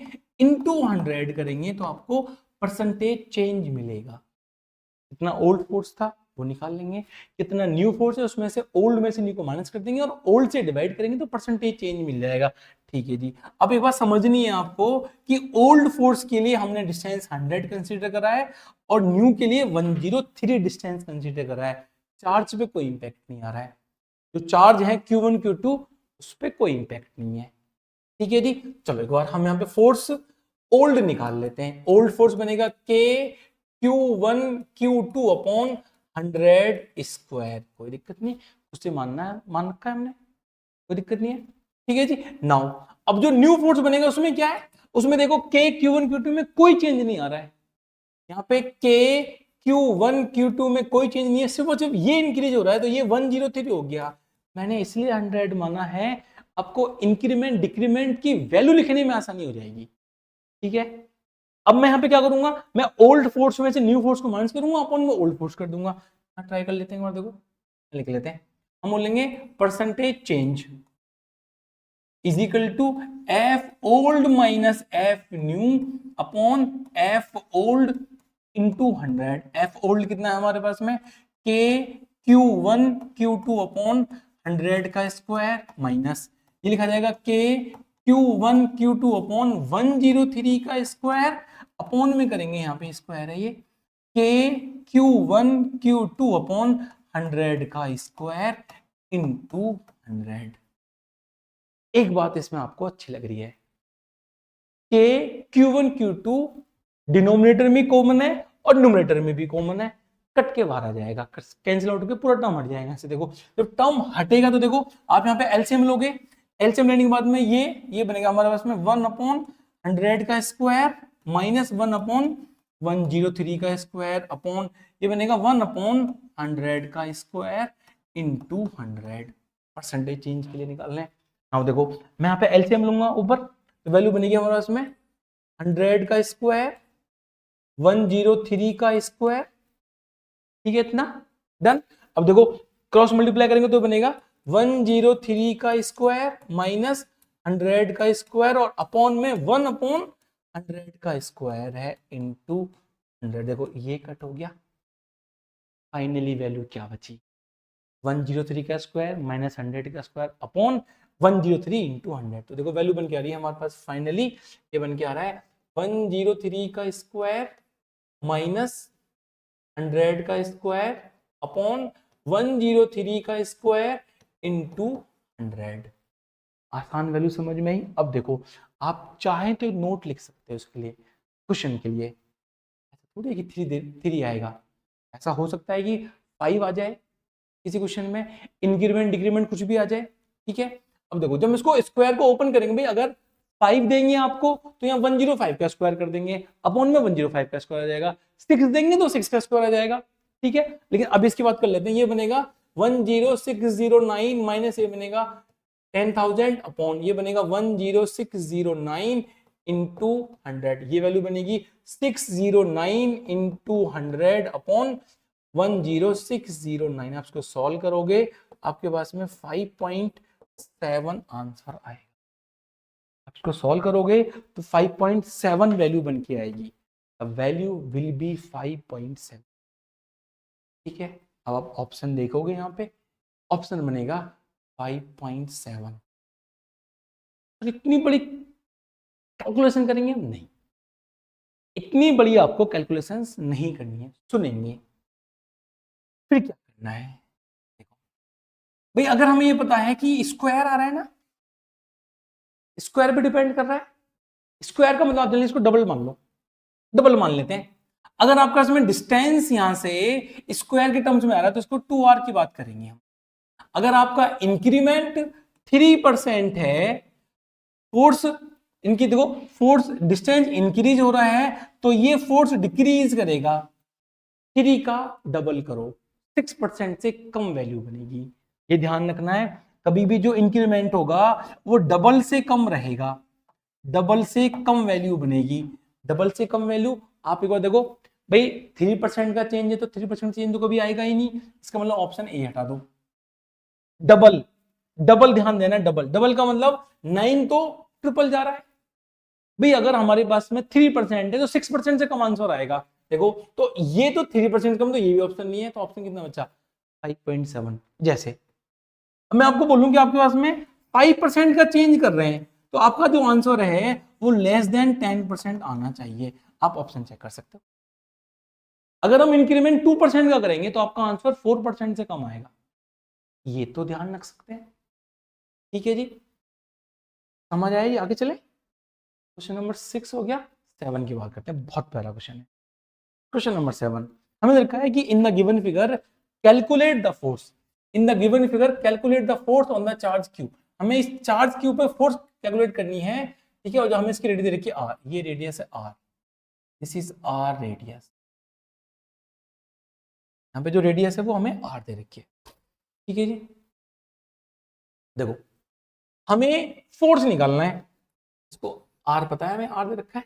S1: इनटू 100 करेंगे तो आपको परसेंटेज चेंज मिलेगा। कितना ओल्ड फोर्स था वो निकाल लेंगे, कितना न्यू फोर्स है उसमें से ओल्ड में से न्यू को माइनस कर देंगे और ओल्ड से डिवाइड करेंगे तो परसेंटेज चेंज मिल जाएगा। ठीक है जी। अब एक बात समझनी है आपको कि ओल्ड फोर्स के लिए हमने डिस्टेंस 100 कंसीडर करा है और न्यू के लिए 103 डिस्टेंस कंसीडर करा है। चार्ज पे कोई इंपैक्ट नहीं आ रहा है, जो चार्ज है Q1 Q2 उस पर कोई इंपैक्ट नहीं है। ठीक है जी। चलो एक बार हम यहाँ पे फोर्स ओल्ड निकाल लेते हैं। ओल्ड फोर्स बनेगा K Q1 Q2 upon 100 square. कोई दिक्कत नहीं, उससे मानना है, मान रखा है हमने, कोई दिक्कत नहीं है। ठीक है जी। नाउ अब जो न्यू फोर्स बनेगा उसमें क्या है, उसमें देखो K Q1 Q2 में कोई चेंज नहीं आ रहा है। यहाँ पे K Q1 Q2 में कोई चेंज नहीं है, सिर्फ और सिर्फ ये इंक्रीज हो रहा है तो ये 103 हो गया। मैंने इसलिए 100 माना है, आपको इंक्रीमेंट डिक्रीमेंट की वैल्यू लिखने में आसानी हो जाएगी। ठीक है। अब मैं यहाँ पे क्या करूंगा, मैं ओल्ड फोर्स में से न्यू फोर्स को माइनस करूंगा अपन में ओल्ड फोर्स कर दूंगा। ट्राई कर लेते हैं, और देखो लिख लेते हैं। हम बोलेंगे percentage change is equal to F old minus F new upon F old into 100। F old कितना है हमारे पास में, के Q1 Q2 अपॉन 100 का स्क्वायर माइनस ये लिखा जाएगा के Q1 Q2 अपॉन 103 का स्क्वायर अपॉन में करेंगे, यहाँ पे स्क्वायर है ये, के Q1 Q2 अपॉन 100 का स्क्वायर इंटू 100। एक बात इसमें आपको अच्छी लग रही है कि Q1 Q2 डिनोमिनेटर में कॉमन है और न्यूमरेटर में भी कॉमन है, कट के बाहर आ जाएगा, कैंसिल आउट होकर पूरा टर्म हट जाएगा। ऐसे देखो जब टर्म हटेगा तो देखो आप यहाँ पे एलसीएम लोगे, एलसीएम लेने के बाद में ये बनेगा हमारे पास में 1/100 का स्क्वायर माइनस 1/103 का स्क्वायर अपॉन ये बनेगा 1/100 का स्क्वायर इंटू 100। परसेंटेज चेंज के लिए निकालना है। अब देखो मैं यहाँ पे एलसीएम लूंगा ऊपर तो वैल्यू बनेगी हमारे पास में 100 का स्क्वायर 103 का स्क्वायर। ठीक है, इतना डन। अब देखो क्रॉस मल्टीप्लाई करेंगे तो बनेगा 103 का स्क्वायर माइनस 100 का स्क्वायर और अपॉन में 1/100 का स्क्वायर है इंटू 100। देखो ये कट हो गया, फाइनली वैल्यू क्या बची, 103 का स्क्वायर माइनस 100 का स्क्वायर अपॉन 103 इंटू 100। तो देखो वैल्यू बन के आ रही है हमारे पास, फाइनली ये बन के आ रहा है 103 का स्क्वायर माइनस 100 का स्क्वायर अपॉन 103 का स्क्वायर इंटू 100। आसान वैल्यू समझ में आई। अब देखो आप चाहें तो नोट लिख सकते हो उसके लिए, क्वेश्चन के लिए। थोड़ी है कि 3 आएगा, ऐसा हो सकता है कि 5 आ जाए किसी क्वेश्चन में, इंक्रीमेंट डिक्रीमेंट कुछ भी आ जाए। ठीक है। अब देखो जब इसको स्क्वायर को ओपन करेंगे भाई, अगर 5 देंगे आपको तो यहाँ 105 का स्क्वायर कर देंगे, अपॉन में 105 का स्क्वायर आ जाएगा। 6 देंगे तो 6 का स्क्वायर आ जाएगा। ठीक है, लेकिन अब इसकी बात कर लेते हैं। ये बनेगा 10609 माइनस ये बनेगा 10,000 अपॉन ये बनेगा 10609 इंटू 100। ये वैल्यू बनेगी 609 इंटू 100 अपॉन 10609। आप इसको सॉल्व करोगे आपके पास में 5.7 आंसर आएगा। आप इसको सॉल्व करोगे तो 5.7 वैल्यू बन के आएगी। Value will B 5.7। ठीक है, अब आप ऑप्शन देखोगे यहाँ पे ऑप्शन बनेगा 5.7। इतनी बड़ी कैलकुलेशन करेंगे नहीं, इतनी बड़ी आपको कैलकुलेशंस नहीं करनी है, सुनेंगे फिर क्या करना है। देखो भाई अगर हमें ये पता है कि स्क्वायर आ रहा है ना, स्क्वायर पे डिपेंड कर रहा है, स्क्वायर का मतलब इसको डबल मान लो, डबल मान लेते हैं। अगर आपका इसमें डिस्टेंस यहां से स्क्वायर के टर्म्स में आ रहा है तो इसको 2r की बात करेंगे हम। अगर आपका इंक्रीमेंट 3% है, फोर्स इनकी देखो फोर्स डिस्टेंस इंक्रीज हो रहा है तो ये फोर्स डिक्रीज करेगा, 3 का डबल करो 6% से कम वैल्यू बनेगी। ये ध्यान रखना है, कभी भी जो इंक्रीमेंट होगा वो डबल से कम रहेगा, डबल से कम वैल्यू बनेगी। डबल से कम वैल्यू आप एक बार देखो भाई 3% का चेंज है तो 3% चेंज तो कभी आएगा ही नहीं, इसका मतलब ऑप्शन ए हटा दो। डबल डबल ध्यान देना, डबल, डबल का मतलब 9 तो ट्रिपल जा रहा है भाई। अगर हमारे पास में 3% है तो 6% से कम आंसर आएगा। देखो तो ये तो 3% कम, तो ये भी ऑप्शन नहीं है, तो ऑप्शन कितना बचा 5.7। जैसे अब मैं आपको बोलूं कि आपके पास में 5% का चेंज कर रहे हैं, तो आपका जो आंसर है वो लेस देन 10% आना चाहिए। आप ऑप्शन चेक कर सकते हो। अगर हम इंक्रीमेंट 2% का करेंगे तो आपका आंसर 4% से कम आएगा। ये तो ध्यान रख सकते हैं। ठीक है जी, समझ आया जी? आगे चले, क्वेश्चन नंबर 6 हो गया। 7 की बात करते हैं, बहुत प्यारा क्वेश्चन है। क्वेश्चन नंबर 7 हमें लिखा है कि in the given figure calculate the force, in the given figure calculate the force on the charge Q. हमें इस चार्ज क्यू पे फोर्स कैलकुलेट करनी है, ठीक है। और जो हमें इसकी रेडियस दे रखी है आर, ये रेडियस है R, this is R radius. यहाँ पे जो रेडियस है वो हमें आर दे रखी है, ठीक है जी। देखो हमें फोर्स निकालना है, इसको आर पता है हमें, आर दे रखा है।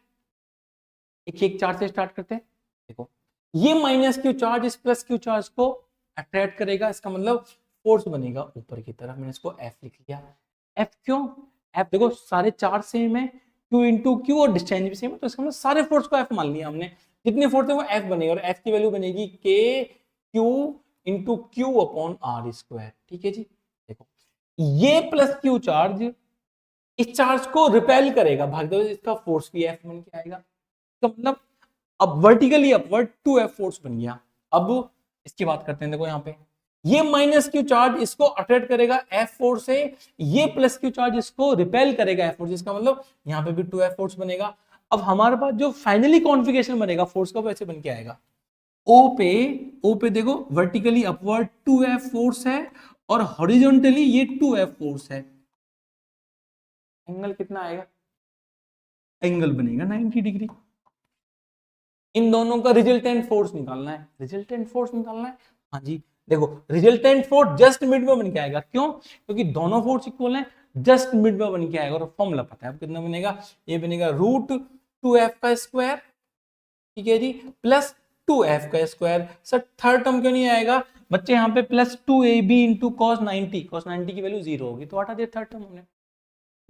S1: एक एक चार्ज से स्टार्ट करते हैं। देखो ये माइनस क्यू चार्ज इस प्लस क्यू चार्ज को अट्रैक्ट करेगा, इसका मतलब फोर्स बनेगा ऊपर की तरफ। मैंने इसको एफ लिख लिया। एफ क्यों? एफ देखो सारे चार्ज सेम है, क्यू इंटू क्यू, और डिस्टेंस भी सेम है, तो इसका मतलब सारे फोर्स को एफ मान लिया हमने। जितने फोर्स है वो एफ बनेगा, और एफ की वैल्यू बनेगी k q into Q upon r square. ठीक है जी। देखो ये प्लस क्यू चार्ज इस चार्ज को रिपेल करेगा, भागते हुए, इसका फोर्स भी एफ बन के आएगा। तो मतलब अब वर्टिकली अपवर्ड 2F फोर्स बन गया। अब इसकी बात करते हैं। देखो यहाँ पे ये माइनस क्यू चार्ज इसको अट्रैक्ट करेगा F फोर्स से, ये प्लस क्यू चार्ज इसको रिपेल करेगा F फोर्स, इसका मतलब यहाँ पे भी 2F फोर्स बनेगा। अब हमारे पास जो फाइनली कॉन्फिगरेशन बनेगा फोर्स का, वैसे बन के आएगा। ओ पे देखो वर्टिकली अपवर्ड 2F फोर्स है, और हॉरिजॉन्टली ये 2F फोर्स है। एंगल कितना आएगा? एंगल बनेगा 90 डिग्री। इन दोनों का रिजल्टेंट फोर्स निकालना है, रिजल्टेंट फोर्स निकालना है। हाँ जी, देखो रिजल्टेंट फोर्स जस्ट मिड में बन के आएगा। क्यों? क्योंकि दोनों फोर्स इक्वल हैं, जस्ट मिड में बन के आएगा। और फॉर्मूला पता है अब कितना बनेगा, ये बनेगा रूट 2F का स्क्वायर, ठीक है जी, प्लस 2F का स्क्वायर। सर थर्ड टर्म क्यों नहीं आएगा बच्चे? यहाँ पे plus 2AB into cos 90, cos 90 की वैल्यू 0 होगी, तो हटा दिया थर्ड टर्म हमने।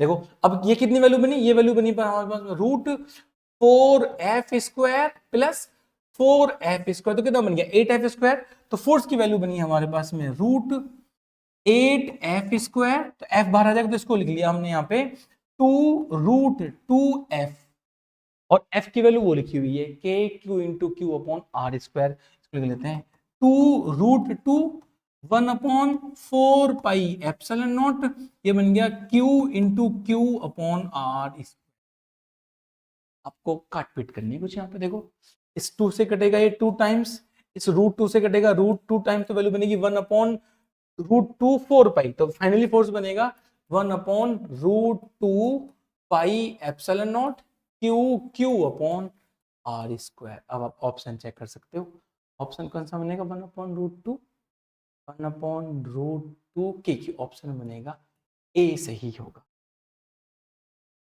S1: देखो अब ये कितनी वैल्यू बनी, ये वैल्यू बनी पर हमारे पास root 4F square plus 4F square, तो कितना बन गया 8F स्क्वायर। तो फोर्स की वैल्यू बनी हमारे पास में रूट 8F स्क्वायर, तो F बाहर आ जाएगा, तो इसको लिख लिया हमने यहाँ पे 2 रूट 2F, और F की वैल्यू वो लिखी हुई है k q into Q upon r square. इसको लिख लेते हैं 2 root 2 1 upon 4 pi epsilon naught, ये बन गया Q into Q upon r. आपको काट पीट करनी है कुछ यहाँ पे। देखो इस 2 से कटेगा ये 2 टाइम्स, इस रूट 2 से कटेगा रूट 2 टाइम्स, तो वैल्यू बनेगी 1 अपॉन रूट 2 4 पाई, तो फाइनली फोर्स बनेगा 1 upon root 2 pi epsilon naught q q upon r square. अब आप ऑप्शन चेक कर सकते हो, ऑप्शन कौन सा बनेगा 1 अपॉन रूट 2, 1 अपॉन रूट 2 के क्यू। ऑप्शन बनेगा ए सही होगा,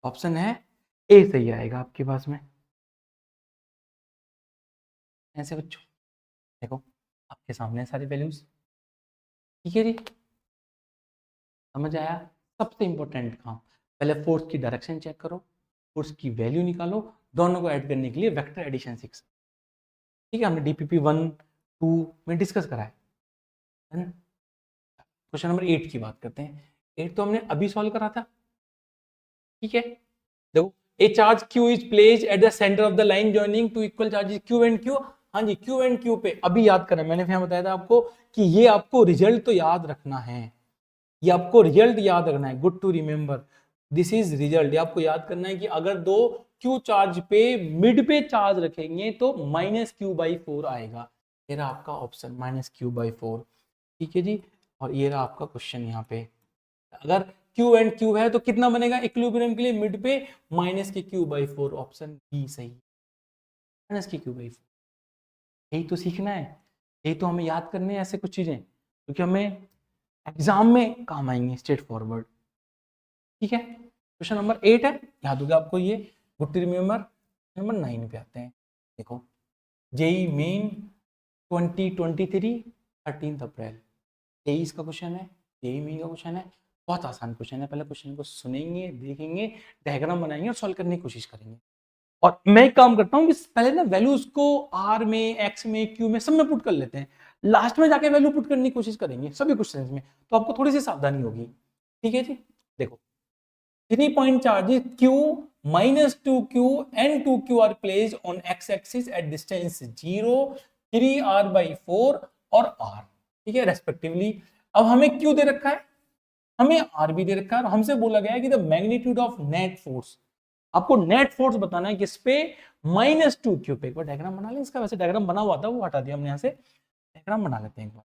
S1: ऑप्शन है ए सही आएगा आपके पास में। ऐसे बच्चों देखो आपके सामने सारी वैल्यूज, ठीक है जी, समझ आया? सबसे इंपॉर्टेंट काम, पहले फोर्स की डायरेक्शन चेक करो, फोर्स की वैल्यू निकालो, दोनों को ऐड करने के लिए वेक्टर एडिशन सीख। ठीक है, हमने डीपीपी 1 2 में डिस्कस करा है। क्वेश्चन नंबर 8 की बात करते हैं। 8 तो हमने अभी सॉल्व करा था, ठीक है। देखो ए charge Q is placed at the centre of the line joining two equal charges Q and Q। हाँ जी, Q एंड Q पे अभी याद करना, मैंने यहाँ बताया था आपको कि ये आपको रिजल्ट तो याद रखना है, ये आपको रिजल्ट याद रखना है। Good to remember, this is result. ये आपको याद करना है कि अगर दो क्यू चार्ज पे मिड पे चार्ज रखेंगे तो माइनस क्यू बाई 4 आएगा। ये रहा आपका ऑप्शन माइनस क्यू बाई 4, ठीक है जी। और ये रहा आपका क्वेश्चन यहाँ पे, अगर क्यू एंड क्यू है तो कितना बनेगा इक्विलिब्रियम के लिए मिड पे माइनस के क्यू बाई 4, ऑप्शन बी सही, माइनस के क्यू बाई 4। यही तो सीखना है, यही तो हमें याद करने हैं ऐसे कुछ चीजें, क्योंकि हमें एग्जाम में काम आएंगे स्ट्रेट फॉरवर्ड। ठीक है, क्वेश्चन नंबर 8 है, याद होगा आपको ये, गुड टू रिमेंबर। नंबर 9 पे आते हैं। देखो जेई मेन 2023 13 अप्रैल 23 का क्वेश्चन है, जेई मेन का क्वेश्चन है। बहुत आसान क्वेश्चन है। पहले क्वेश्चन को सुनेंगे, देखेंगे, डायग्राम बनाएंगे और सॉल्व करने की कोशिश करेंगे। और मैं एक काम करता हूँ कि पहले ना वैल्यूज को आर में, एक्स में, क्यू में सब में पुट कर लेते हैं, लास्ट में जाके वैल्यू पुट करने की कोशिश करेंगे सभी क्वेश्चंस में, तो आपको थोड़ी सी सावधानी होगी। ठीक है जी। देखो 3 point charges q minus 2q and 2q are placed on x-axis at distance 0, 3r by 4 और r, ठीक है, रेस्पेक्टिवली। अब हमें q दे रखा है, हमें r भी दे रखा है, और हमसे बोला गया है कि the magnitude of net force, आपको नेट फोर्स बताना है किस पे, -2q पे। एक बार डायग्राम बना लें इसका, वैसे डायग्राम बना हुआ था वो हटा दिया हमने, यहाँ से डायग्राम बना लेते हैं एक बार।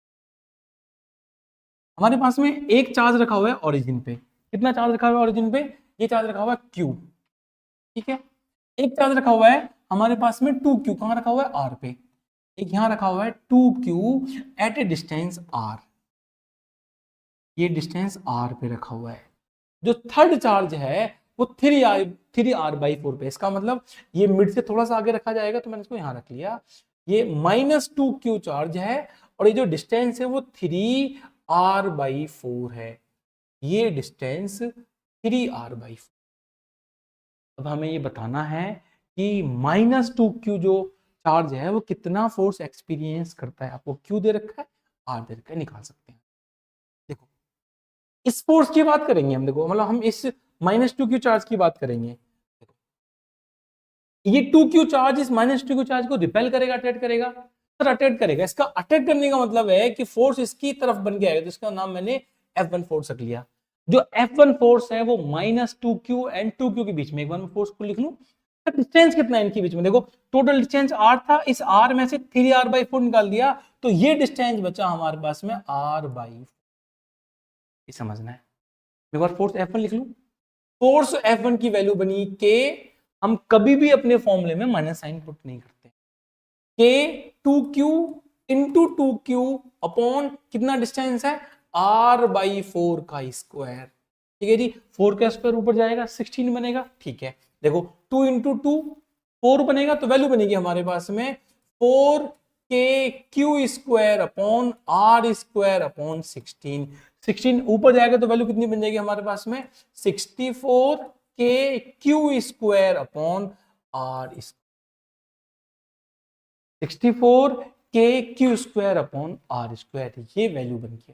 S1: हमारे पास में एक चार्ज रखा हुआ है ओरिजिन पे, कितना चार्ज रखा हुआ है ओरिजिन पे, ये चार्ज रखा हुआ है q, ठीक है। एक चार्ज रखा हुआ है हमारे पास में 2q, कहां रखा हुआ है, r पे। एक यहां रखा हुआ है 2q at a distance r, ये डिस्टेंस r पे रखा हुआ है। जो थर्ड चार्ज है वो 3r/4 पे, इसका मतलब ये मिड से थोड़ा सा आगे रखा जाएगा, तो मैंने इसको यहां रख लिया। ये -2q चार्ज है, और ये जो डिस्टेंस है वो 3r/4 है, ये डिस्टेंस 3r/4। अब हमें ये बताना है कि -2q जो चार्ज है वो कितना फोर्स एक्सपीरियंस करता है। आपको q दे रखा है, r दे रखा है, निकाल सकते हैं। देखो इस फोर्स की बात करेंगे हम, देखो मतलब हम इस -2q चार्ज की बात करेंगे। ये 2q चार्ज इस -2q चार्ज को रिपेल करेगा, अट्रैक्ट करेगा, सर अट्रैक्ट करेगा। इसका अट्रैक्ट करने का मतलब है कि फोर्स इसकी तरफ बन के आएगा, तो इसका नाम मैंने F1 फोर्स रख लिया। जो F1 फोर्स है वो -2q एंड 2q के बीच में, एक बार मैं फोर्स को लिख लूं, डिस्टेंस कितना है इनके बीच में, देखो टोटल डिस्टेंस r था, इस r में से 3r/4 निकाल दिया, तो ये डिस्टेंस बचा हमारे पास में r/4। ये समझना है। एक बार फोर्स F1 लिख लूं, फोर्स F1 की वैल्यू बनी k, हम कभी भी अपने फॉर्मूले में माइनस साइन पुट नहीं करते, k 2q into 2q upon कितना डिस्टेंस है, r/4 का स्क्वायर, ठीक है जी। 4 का स्क्वायर ऊपर जाएगा 16 बनेगा, ठीक है। देखो 2 इंटू 2 4 बनेगा, तो वैल्यू बनेगी हमारे पास में 4k square upon r square upon 16। 16 ऊपर जाएगा तो वैल्यू कितनी बन जाएगी हमारे पास में, 64k square upon r, 64k square upon r square, ये वैल्यू बन गया।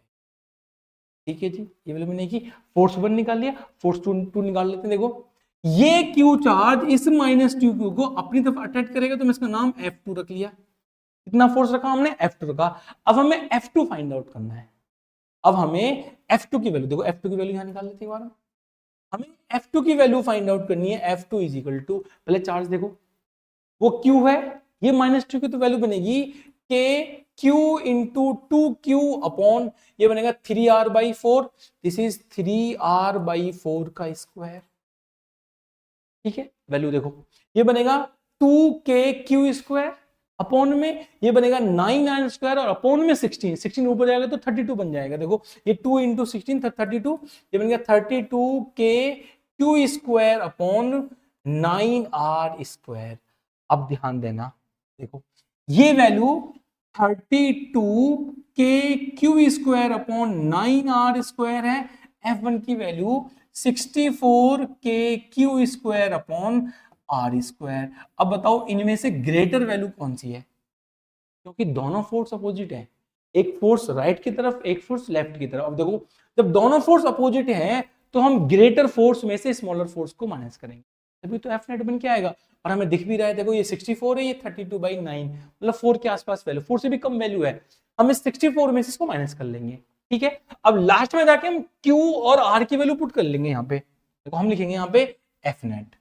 S1: ठीक है जी, ये वैल्यू मैंने की। फोर्स 1 निकाल लिया, फोर्स 2 निकाल लेते हैं। देखो ये q चार्ज इस -2q को अपनी तरफ अट्रैक्ट करेगा, तो मैं इसका नाम F2 रख लिया। कितना फोर्स रखा हमने, F2 रखा। अब हमें F2 फाइंड आउट करना है। अब हमें F2 की वैल्यू, देखो F2 की वैल्यू यहां निकाल लेते हैं। हमें F2 की वैल्यू फाइंड आउट करनी है। F2 इज इक्वल टू, पहले चार्ज देखो वो q है, ये -2 की तो वैल्यू बनेगी k q into 2q upon, ये बनेगा 3r/4, दिस इज 3r/4 का स्क्वायर, ठीक है। वैल्यू देखो ये बनेगा 2k स्क्वायर अपॉन में, ये बनेगा 9r स्क्वायर, और अपॉन में 16 ऊपर जाएगा तो 32 बन जाएगा। देखो ये 2 इंटू 16 32, ये बन गया 32k square upon 9r square. अब ध्यान देना, देखो ये value 32k square upon 9r square है, F1 की value 64k square upon r square. अब बताओ इनमें से ग्रेटर वैल्यू कौन सी है, क्योंकि दोनों फोर्स अपोजिट है, एक फोर्स राइट की तरफ, एक फोर्स लेफ्ट की तरफ। अब देखो जब दोनों फोर्स अपोजिट हैं तो हम ग्रेटर फोर्स में से स्मॉलर फोर्स को माइनस करेंगे, तभी तो F नेट बन के आएगा। और हमें दिख भी रहा है, देखो ये 64 है, ये 32/9, मतलब 4 के आसपास वैल्यू, 4 से भी कम वैल्यू है, हम इस 64 में से इसको माइनस कर लेंगे, ठीक है। अब लास्ट में जाके हम Q और R की वैल्यू पुट कर लेंगे यहाँ पे। देखो हम लिखेंगे यहाँ पे F नेट,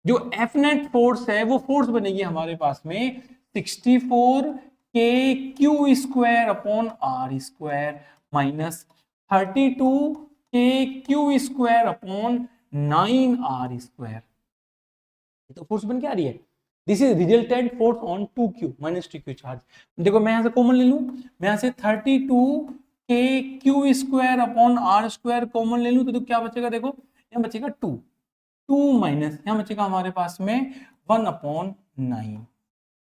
S1: जो F नेट फोर्स है वो फोर्स बनेगी हमारे पास में 64k square upon r square minus 32k square upon 9r square, तो फोर्स बन के आ रही है। This is resultant force on 2q -2q charge. देखो मैं यहां से कॉमन ले लूं, मैं यहां से 32k square upon r square common ले लूं, तो क्या बचेगा, देखो यहां बचेगा 2 माइनस, यहां बचेगा हमारे पास में 1/9,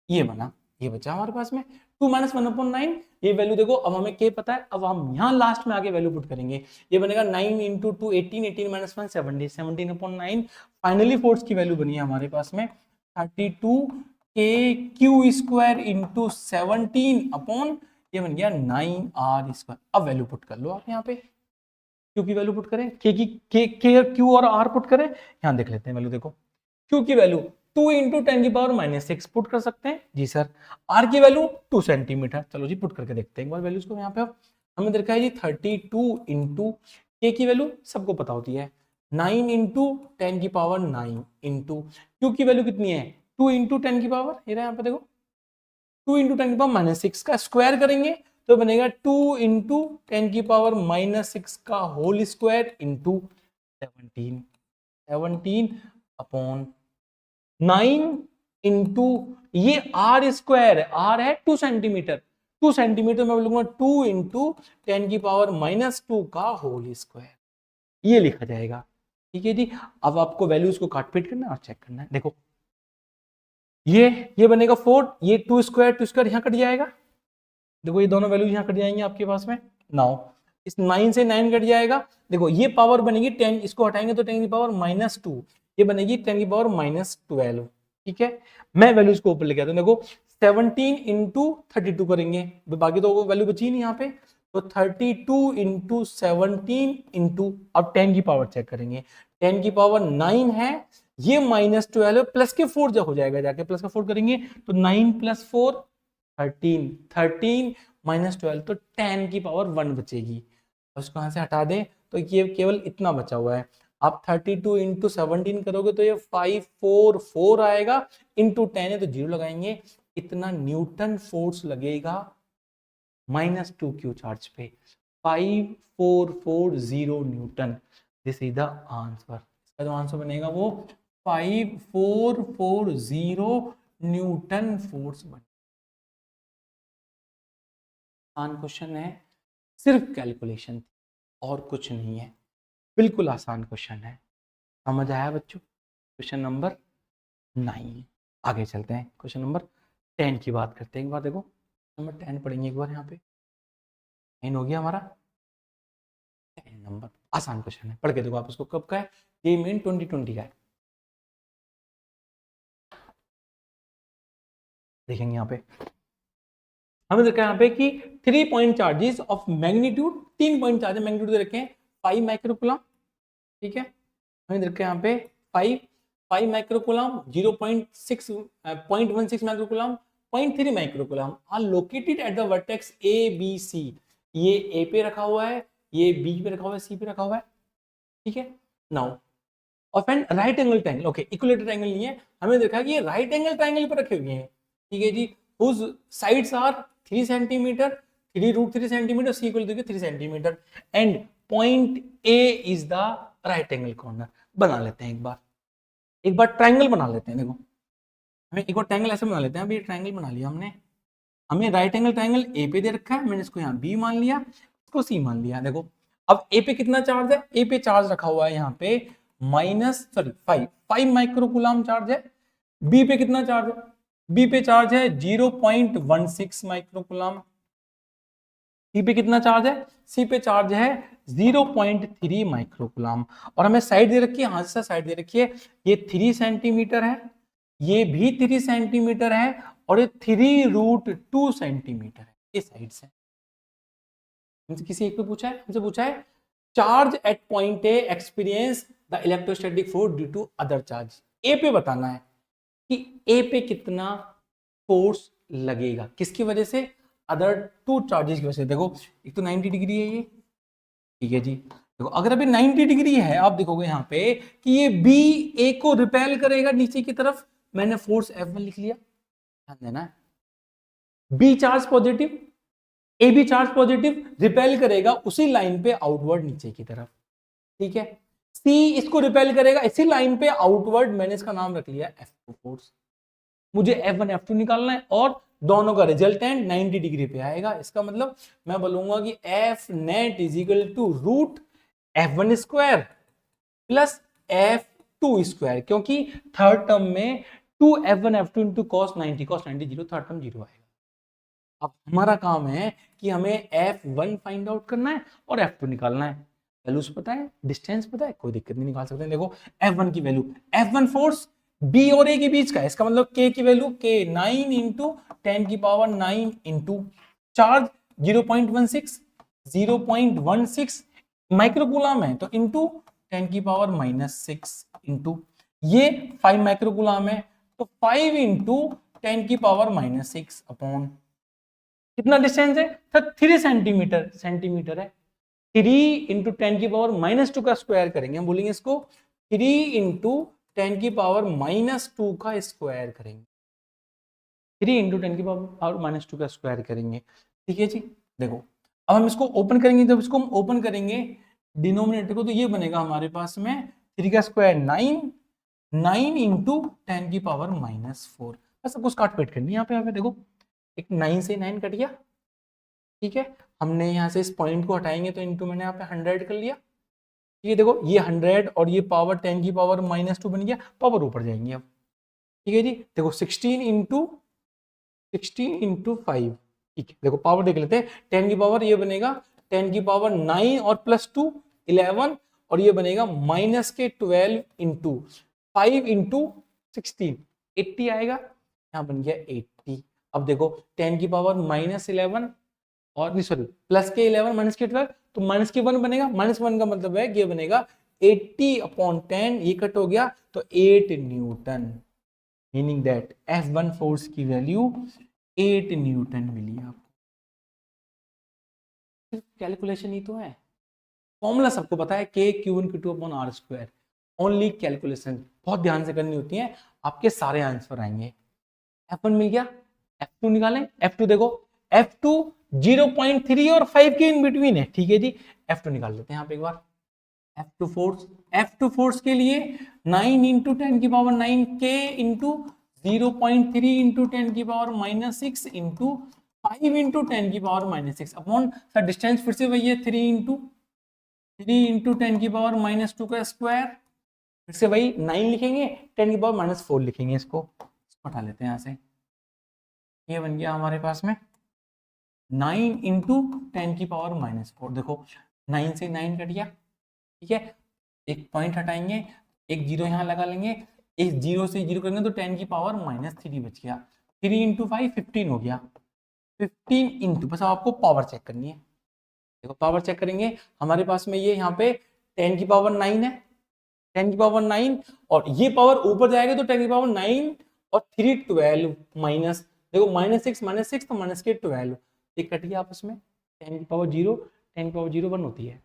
S1: ये बना, ये बचा हमारे पास में 2 - 1/9, ये वैल्यू देखो, अब हमें के पता है, अब हम यहाँ लास्ट में आगे वैल्यू पुट करेंगे। ये बनेगा 9 इंटू 2 18, 18 माइनस 1 17, 17/9। फाइनली फोर्स की वैल्यू बनी है हमारे पास में 32 के क्यू स्क्वायर इंटू 17 अपॉन ये बन गया 9r स्क्वायर। अब वैल्यू पुट कर लो आप यहाँ पे, क्यू की वैल्यू पुट करें, के क्यू और आर पुट करें। यहाँ देख लेते हैं वैल्यू, देखो क्यू की वैल्यू 2 इंटू 10⁻⁻6 पुट कर सकते हैं जी सर। आर की वैल्यू 2 सेंटीमीटर, चलो जी पुट करके देखते हैं एक बार वैल्यूज को। यहाँ पे अब हमें देखा है जी 32 इंटू के की वैल्यू सबको पता होती है 9 इंटू 10⁻9 इंटू क्यू की वैल्यू कितनी है 2 इंटू 10 की पावर, ये रहा यहाँ पे देखो 2 इंटू 10⁻6 का स्क्वायर करेंगे तो बनेगा 2 इंटू 10⁻6 का whole square into 17 upon 9 into ये आर स्क्वायर है, आर है 2 सेंटीमीटर, 2 सेंटीमीटर मैं बोलूंगा 2 इंटू 10⁻⁻2 का होल स्क्वायर, ये लिखा जाएगा। ठीक है जी। अब आपको वैल्यूज को काट पीट करना और चेक करना है। देखो ये बनेगा 4, ये 2 स्क्वायर यहाँ कट जाएगा, देखो ये दोनों वैल्यूज यहाँ कट जाएंगे आपके पास में। नाउ इस 9 से 9 कट जाएगा, देखो ये पावर बनेगी 10, इसको हटाएंगे तो 10⁻², ये बनेगी 10⁻12। ठीक है, मैं वैल्यूज को ऊपर लेके आता हूं। देखो 17 इंटू 32 करेंगे, बाकी तो वैल्यू बची नहीं यहाँ पे, तो 32 इंटू 17 इंटू, अब 10 की पावर चेक करेंगे, 10⁻9 है, ये -12 प्लस के 4 जब हो जाएगा, जाके प्लस का 4 करेंगे तो 9 + 4 13, 13 -12 तो 10⁻1 बचेगी। उसको यहाँ से हटा दें तो ये केवल इतना बचा हुआ है। आप 32 इंटू 17 करोगे तो ये 544 आएगा, इंटू 10 है तो 0 लगाएंगे, इतना न्यूटन फोर्स लगेगा -2 क्यू चार्ज पे, 5440 Newton. This is the answer. इसका जो आंसर बनेगा वो 5440 न्यूटन फोर्स बनेगा। आसान क्वेश्चन है, सिर्फ कैलकुलेशन और कुछ नहीं है, बिल्कुल आसान क्वेश्चन है। समझ आया बच्चों? Question number 9। आगे चलते हैं, क्वेश्चन नंबर 10 की बात करते हैं एक बार। देखो नंबर 10 पढ़ेंगे एक बार। यहाँ पे 9 हो गया हमारा, 10 नंबर आसान क्वेश्चन है, पढ़ के देखो आप इसको। कब का है ये? मेन 2020 का है। देखेंगे यहाँ पे हमें देखा यहाँ पे कि 3 point charges of magnitude, 3 point charge magnitude दे रखे हैं 5 माइक्रोकुलम। ठीक है, हमें देखा यहाँ पे 5 microcoulomb, 0.16 microcoulomb, 0.3 microcoulomb are located at the vertex A B C. ये ए पे रखा हुआ है, ये बी पे रखा हुआ है, सी पे रखा हुआ है। ठीक है, now of an right angle triangle, okay equilateral triangle नहीं है, हमें देखा कि ये राइट एंगल ट्रायंगल पर रखे हुए हैं। ठीक है जी, whose sides are 3 centimeter, 3√3 centimeter, C equal to 3 centimeter and point A is the right angle corner। बना लेते हैं एक बार ट्रायंगल बना लेते हैं। देखो हमें एक बार ट्रायंगल ऐसे बना लेते हैं। अभी ट्रायंगल बना लिया हमने, हमें राइट एंगल ट्रायंगल ए पे दे रखा है, मैंने इसको यहाँ बी मान लिया, इसको सी मान लिया। देखो अब ए पे कितना चार्ज है? ए पे चार्ज रखा हुआ है यहाँ पे फाइव माइक्रोकुलम चार्ज है। बी पे कितना चार्ज है? बी पे चार्ज है 0.16 माइक्रोकुलम। सी पे कितना चार्ज है? सी पे चार्ज है 0.3 माइक्रोकुलम। और हमें साइड दे रखी है, हाथ से साइड दे रखी है, ये 3 सेंटीमीटर है, ये भी 3 सेंटीमीटर है, और ये 3√2 सेंटीमीटर है। ये साइड से किसी एक पे पूछा है, हमसे पूछा है charge at point A experience the electrostatic force due to other charge. A पे बताना है कि ए पे कितना फोर्स लगेगा, किसकी वजह से? अदर 2 चार्जेस की वजह से। देखो एक तो 90 डिग्री है ये, ठीक है जी। देखो अगर अभी 90 डिग्री है, आप देखोगे यहाँ पे कि ये बी ए को रिपेल करेगा नीचे की तरफ, मैंने फोर्स F1 लिख लिया, ध्यान देना है। B charge positive, A B charge positive, repel करेगा उसी लाइन पे आउटवर्ड नीचे की तरफ। ठीक है, सी इसको रिपेल करेगा इसी लाइन पे आउटवर्ड, मैंने इसका नाम रख लिया F2 फोर्स। मुझे F1 F2 निकालना है और दोनों का रिजल्टेंट 90 डिग्री पे आएगा। इसका मतलब मैं बोलूंगा कि F net is equal to root F1 square plus F2 square, क्योंकि थर्ड टर्म में 2 F1 F2 into cos 90 0, third term 0 आएगा। अब हमारा काम है कि हमें F1 फाइंड आउट करना है और F2 निकालना है। वैल्यूज पता है, डिस्टेंस पता है, कोई दिक्कत नहीं, निकाल सकते हैं। देखो F1 की वैल्यू, F1 फोर्स B और A के बीच का है, इसका मतलब K की value K 9 into 10⁹ into charge 0.16 microcoulomb है, तो इंटू 10⁻⁻6 इंटू ये 5 माइक्रोकूलम है, तो 5 इंटू 10⁻⁻6 अपॉन कितना डिस्टेंस है, 3 सेंटीमीटर है। 3 इंटू 10⁻⁻2 का स्क्वायर करेंगे, हम बोलेंगे इसको 3 इंटू 10⁻⁻2 का स्क्वायर करेंगे, 3 इंटू 10⁻⁻2 का स्क्वायर करेंगे। ठीक है जी। देखो अब हम इसको ओपन करेंगे, जब इसको हम ओपन करेंगे डिनोमिनेटर को, तो ये बनेगा हमारे पास में 3 का स्क्वायर 9 इंटू 10⁻⁻4। बस सबको काट पेट करनी है यहाँ पे देखो, एक 9 से 9 कट गया। ठीक है, हमने यहाँ से इस पॉइंट को हटाएंगे तो इंटू मैंने यहाँ पे 100 कर लिया। ये देखो ये 100 और ये पावर 10⁻⁻2 बन गया, पावर ऊपर जाएंगे अब। ठीक है जी, देखो 16 इंटू 5। ठीक है, देखो पावर देख लेते हैं, 10 की पावर ये बनेगा 10⁻9 और +2 11, और ये बनेगा -12 इंटू 5 इंटू 16 80 आएगा, यहाँ बन गया 80। अब देखो 10⁻11 और सॉरी प्लस के 11 माइनस के 12, तो माइनस के 1 बनेगा, -1 का मतलब है कि ये बनेगा 80/10, ये कट हो गया तो 8 Newton, meaning that F1 force की वैल्यू 8 न्यूटन मिली आपको। सिर्फ कैलकुलेशन ही तो है, फॉर्मूला सबको पता है K⁴ ओनली कैलकुलेशन बहुत ध्यान से करनी होती है, आपके सारे आंसर आएंगे। F1 मिल गया, F2 निकालें। F2 देखो, F2 0.3 और 5 के इन बिटवीन है। ठीक है जी, F2 निकाल लेते हैं यहाँ पे एक बार। F2 फोर्स के लिए 9 into 10⁹9 K into 0.3 into 10⁻⁻6 into 5 into 10⁻⁻6 upon sir distance फिर से वही है 3 इंटू 10⁻⁻2 का स्क्वायर, फिर से वही 9 लिखेंगे, 10⁻⁻4 लिखेंगे, इसको हटा लेते हैं यहाँ से। ये बन गया हमारे पास में 9 इंटू 10⁻⁻4। देखो 9 से 9 कट गया। ठीक है, एक पॉइंट हटाएंगे, एक जीरो यहाँ लगा लेंगे, इस जीरो से जीरो करेंगे तो 10⁻⁻3 बच गया। 3 इंटू 5 15 हो गया, 15 इंटू, बस आपको पावर चेक करनी है। देखो पावर चेक करेंगे, हमारे पास में ये यहाँ पे 10⁻9 है, 10⁻9 और ये पावर ऊपर जाएगा तो 10⁻9 और 3 12 माइनस, देखो -6 तो माइनस के 12, ये कट गया आपस में, 10⁻0 1 होती है।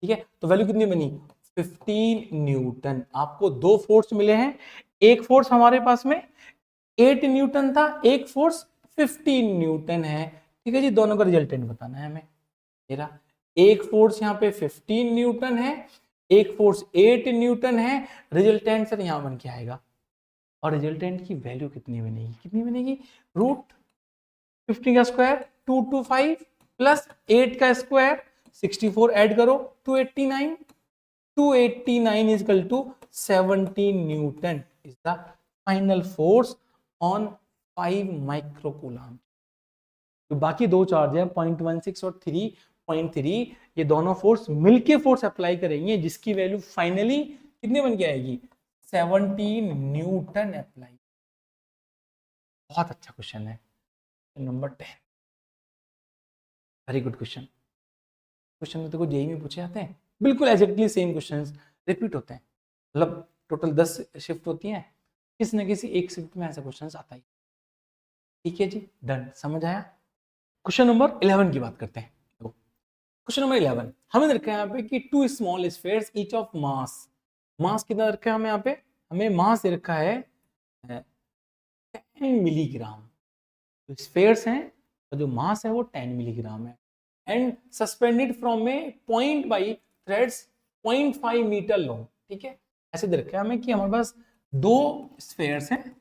S1: ठीक है, तो वैल्यू कितनी बनी 15 न्यूटन। आपको दो फोर्स मिले हैं, एक फोर्स हमारे पास में 8 न्यूटन था, एक फोर्स 15 न्यूटन है। ठीक है जी, दोनों का रिजल्टेंट बताना है हमें। मेरा एक फोर्स यहाँ पे 15 न्यूटन है, एक फोर्स 8 न्यूटन है, रिजल्टेंट सर यहाँ बन के आएगा। और रिजल्टेंट की वैल्यू कितनी बनेगी, √15 का स्क्वायर 225 प्लस 8 का स्क्वायर 64 ऐड करो 289 is equal to 17 newton is the final force on 5 microcoulomb. तो बाकी दो चार्ज है 0.16 और 3.3, ये दोनों फोर्स मिलके फोर्स अप्लाई करेंगे, जिसकी वैल्यू फाइनली कितने बन के आएगी 17 न्यूटन अप्लाई। बहुत अच्छा क्वेश्चन है, number 10, very good question. Question में तो जेईई में पूछे जाते हैं, बिल्कुल एग्जैक्टली सेम क्वेश्चंस रिपीट होते हैं, मतलब टोटल 10 शिफ्ट होती हैं, किसी न किसी एक शिफ्ट में ऐसा क्वेश्चन आता ही। ठीक है जी, डन, समझ आया। क्वेश्चन नंबर 11 की बात करते हैं। क्वेश्चन नंबर 11 हमें रखा है यहाँ पे कि 2 small spheres each of mass कितना रखा है हमें यहाँ पे, हमें मास दे रखा है 10 मिलीग्राम। तो स्फीयर्स हैं और जो मास है वो 10 मिलीग्राम है, and suspended from a point by threads 0.5 metre long. ठीक है, ऐसे दे रखा है हमें कि हमारे पास दो स्फीयर्स हैं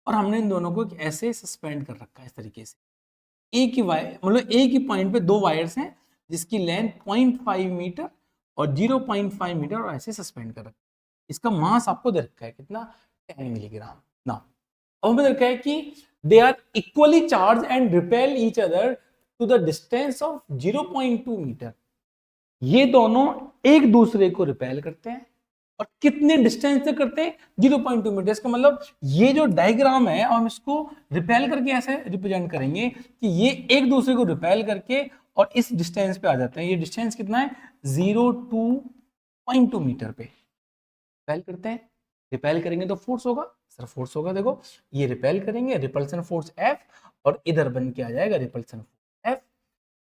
S1: और हमने इन दोनों को ऐसे सस्पेंड कर रखा है इस तरीके से, एक ही वायर, मतलब एक ही पॉइंट पे दो वायर्स हैं जिसकी लेंथ 0.5 मीटर और 0.5 मीटर और ऐसे सस्पेंड कर रखा है। इसका मास आपको दे रखा है कितना 10 मिलीग्राम। ना अब हमें देखा है कि they are equally charged and repel each other to the distance of 0.2 metre. ये दोनों एक दूसरे को रिपेल करते हैं और कितने डिस्टेंस से करते हैं 0.2 मीटर। इसका मतलब ये जो डायग्राम है हम इसको रिपेल करके ऐसे रिप्रेजेंट करेंगे कि ये एक दूसरे को रिपेल करके और इस डिस्टेंस पे आ जाते हैं। ये डिस्टेंस कितना है 0.2 मीटर पे रिपेल करते हैं। रिपेल करेंगे तो फोर्स होगा, सर फोर्स होगा, देखो ये रिपेल करेंगे, रिपल्सन फोर्स F और इधर बन के आ जाएगा रिपल्सन फोर्स F।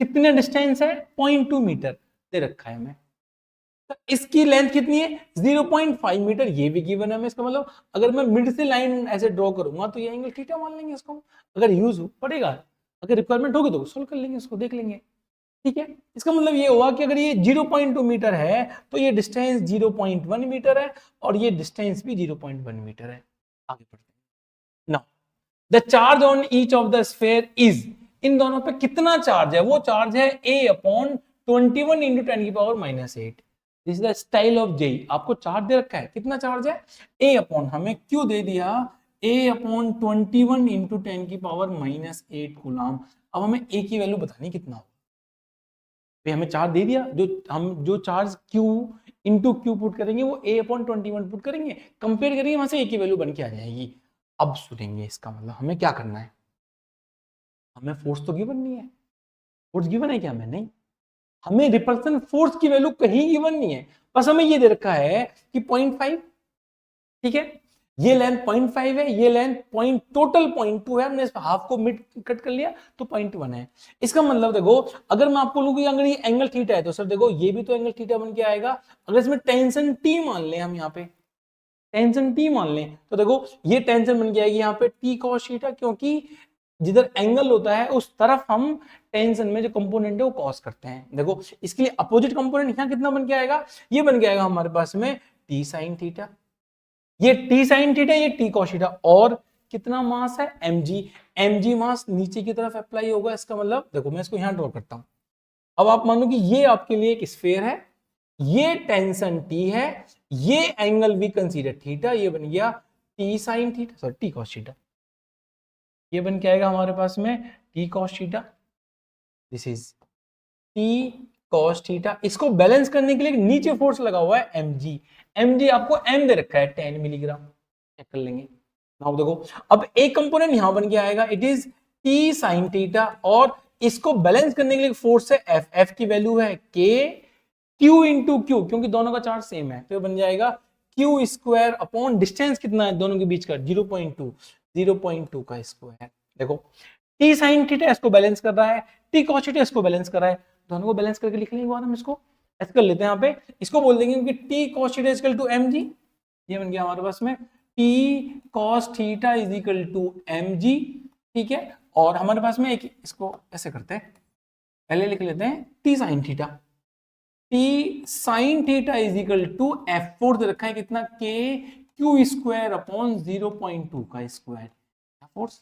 S1: कितने डिस्टेंस है 0.2 मीटर दे रखा है हमें। तो इसकी लेंथ कितनी है 0.5 मीटर, ये भी गिवन है हमें। इसका मतलब अगर मैं मिड से लाइन ऐसे ड्रॉ करूंगा तो ये एंगल थीटा मान लेंगे इसको, अगर यूज हो पड़ेगा, अगर रिक्वायरमेंट होगी तो सोल्व कर लेंगे, इसको देख लेंगे, ठीक है। इसका मतलब ये हुआ कि अगर ये 0.2 मीटर है तो ये डिस्टेंस 0.1 मीटर है और ये डिस्टेंस भी 0.1 मीटर है। आगे बढ़ते हैं। Now the charge on each of the sphere is, इन दोनों पे कितना चार्ज है, वो चार्ज है A/21 × 10⁻⁻8। This is the style of JEE. आपको चार्ज दे रखा है, कितना चार्ज है A अपॉन, हमें क्यों दे दिया A/21 × 10⁻⁻8 कूलम। अब हमें A की वैल्यू बतानी कितना होगा, हमें चार्ज दे दिया, जो charge Q into Q put करेंगे वो A/21 पुट करेंगे, कंपेयर करेंगे, वहां से A की वैल्यू बन के आ जाएगी। अब सुनेंगे, इसका मतलब हमें क्या करना है, हमें फोर्स तो गिवन नहीं है, फोर्स गिवन है क्या, हमें नहीं, हमें रिपल्सन फोर्स की वैल्यू कहीं गिवन नहीं है, बस हमें ये दे रखा है कि 0.5, ठीक है, ये लेंथ 0.5 है, ये लेंथ टोटल 0.2 है, हमने इस हाफ को मिड कट कर लिया तो 0.1 है। इसका मतलब देखो, अगर मैं आपको लूंगी अगर ये एंगल थीटा है तो सर देखो ये भी तो एंगल थीटा बन के आएगा। अगर इसमें टेंशन टी मान लें, हम यहाँ पे टेंशन टी मान लें तो देखो ये टेंशन बन के आएगी यहाँ पे टी कॉस थीटा, क्योंकि जिधर एंगल होता है उस तरफ हम टेंशन में जो कंपोनेंट है वो कॉस करते हैं। देखो इसके लिए अपोजिट कंपोनेंट यहाँ कितना बन के आएगा, ये बन के आएगा हमारे पास में टी साइन थीटा, ये टी साइन थीटा, ये टी कॉस थीटा, और कितना मास है mg, mg मास नीचे की तरफ अप्लाई होगा। इसका मतलब देखो मैं इसको यहां ड्रॉ करता हूं, अब आप मानो कि ये आपके लिए एक स्फीयर है, ये टेंशन टी है, ये एंगल वी कंसीडर थीटा, ये बन गया T sine theta, sorry T cos theta, ये बन के आएगा हमारे पास में T cos theta, this is T cos theta. इसको बैलेंस करने के लिए नीचे फोर्स लगा हुआ है mg, mg आपको m दे रखा है 10 मिलीग्राम, चेक कर लेंगे। नाउ देखो अब एक कंपोनेंट यहां बन के आएगा, it is T sine theta, और इसको बैलेंस करने के लिए फोर्स है f, f की वैल्यू है k q इंटू क्यू, क्योंकि दोनों का चार्ज सेम है तो बन जाएगा q स्क्वायर अपॉन डिस्टेंस कितना है दोनों के बीच का 0.2 का स्क्वायर। देखो टी साइन थीटा इसको बैलेंस कर रहा है, टी कॉस थीटा इसको बैलेंस कर रहा है, दोनों को बैलेंस करके लिख लेंगे बाद हम इसको ऐसे कर लेते हैं। यहाँ पे इसको बोल देंगे कि T cos theta equal to mg, ये बन गया हमारे पास में T cos theta is equal to mg, ठीक है। और हमारे पास में एक इसको ऐसे करते हैं, पहले लिख लेते हैं T sine theta, T sine theta is equal to F force दे रखा है कितना k क्यू स्क्वायर अपॉन 0.2 का square, force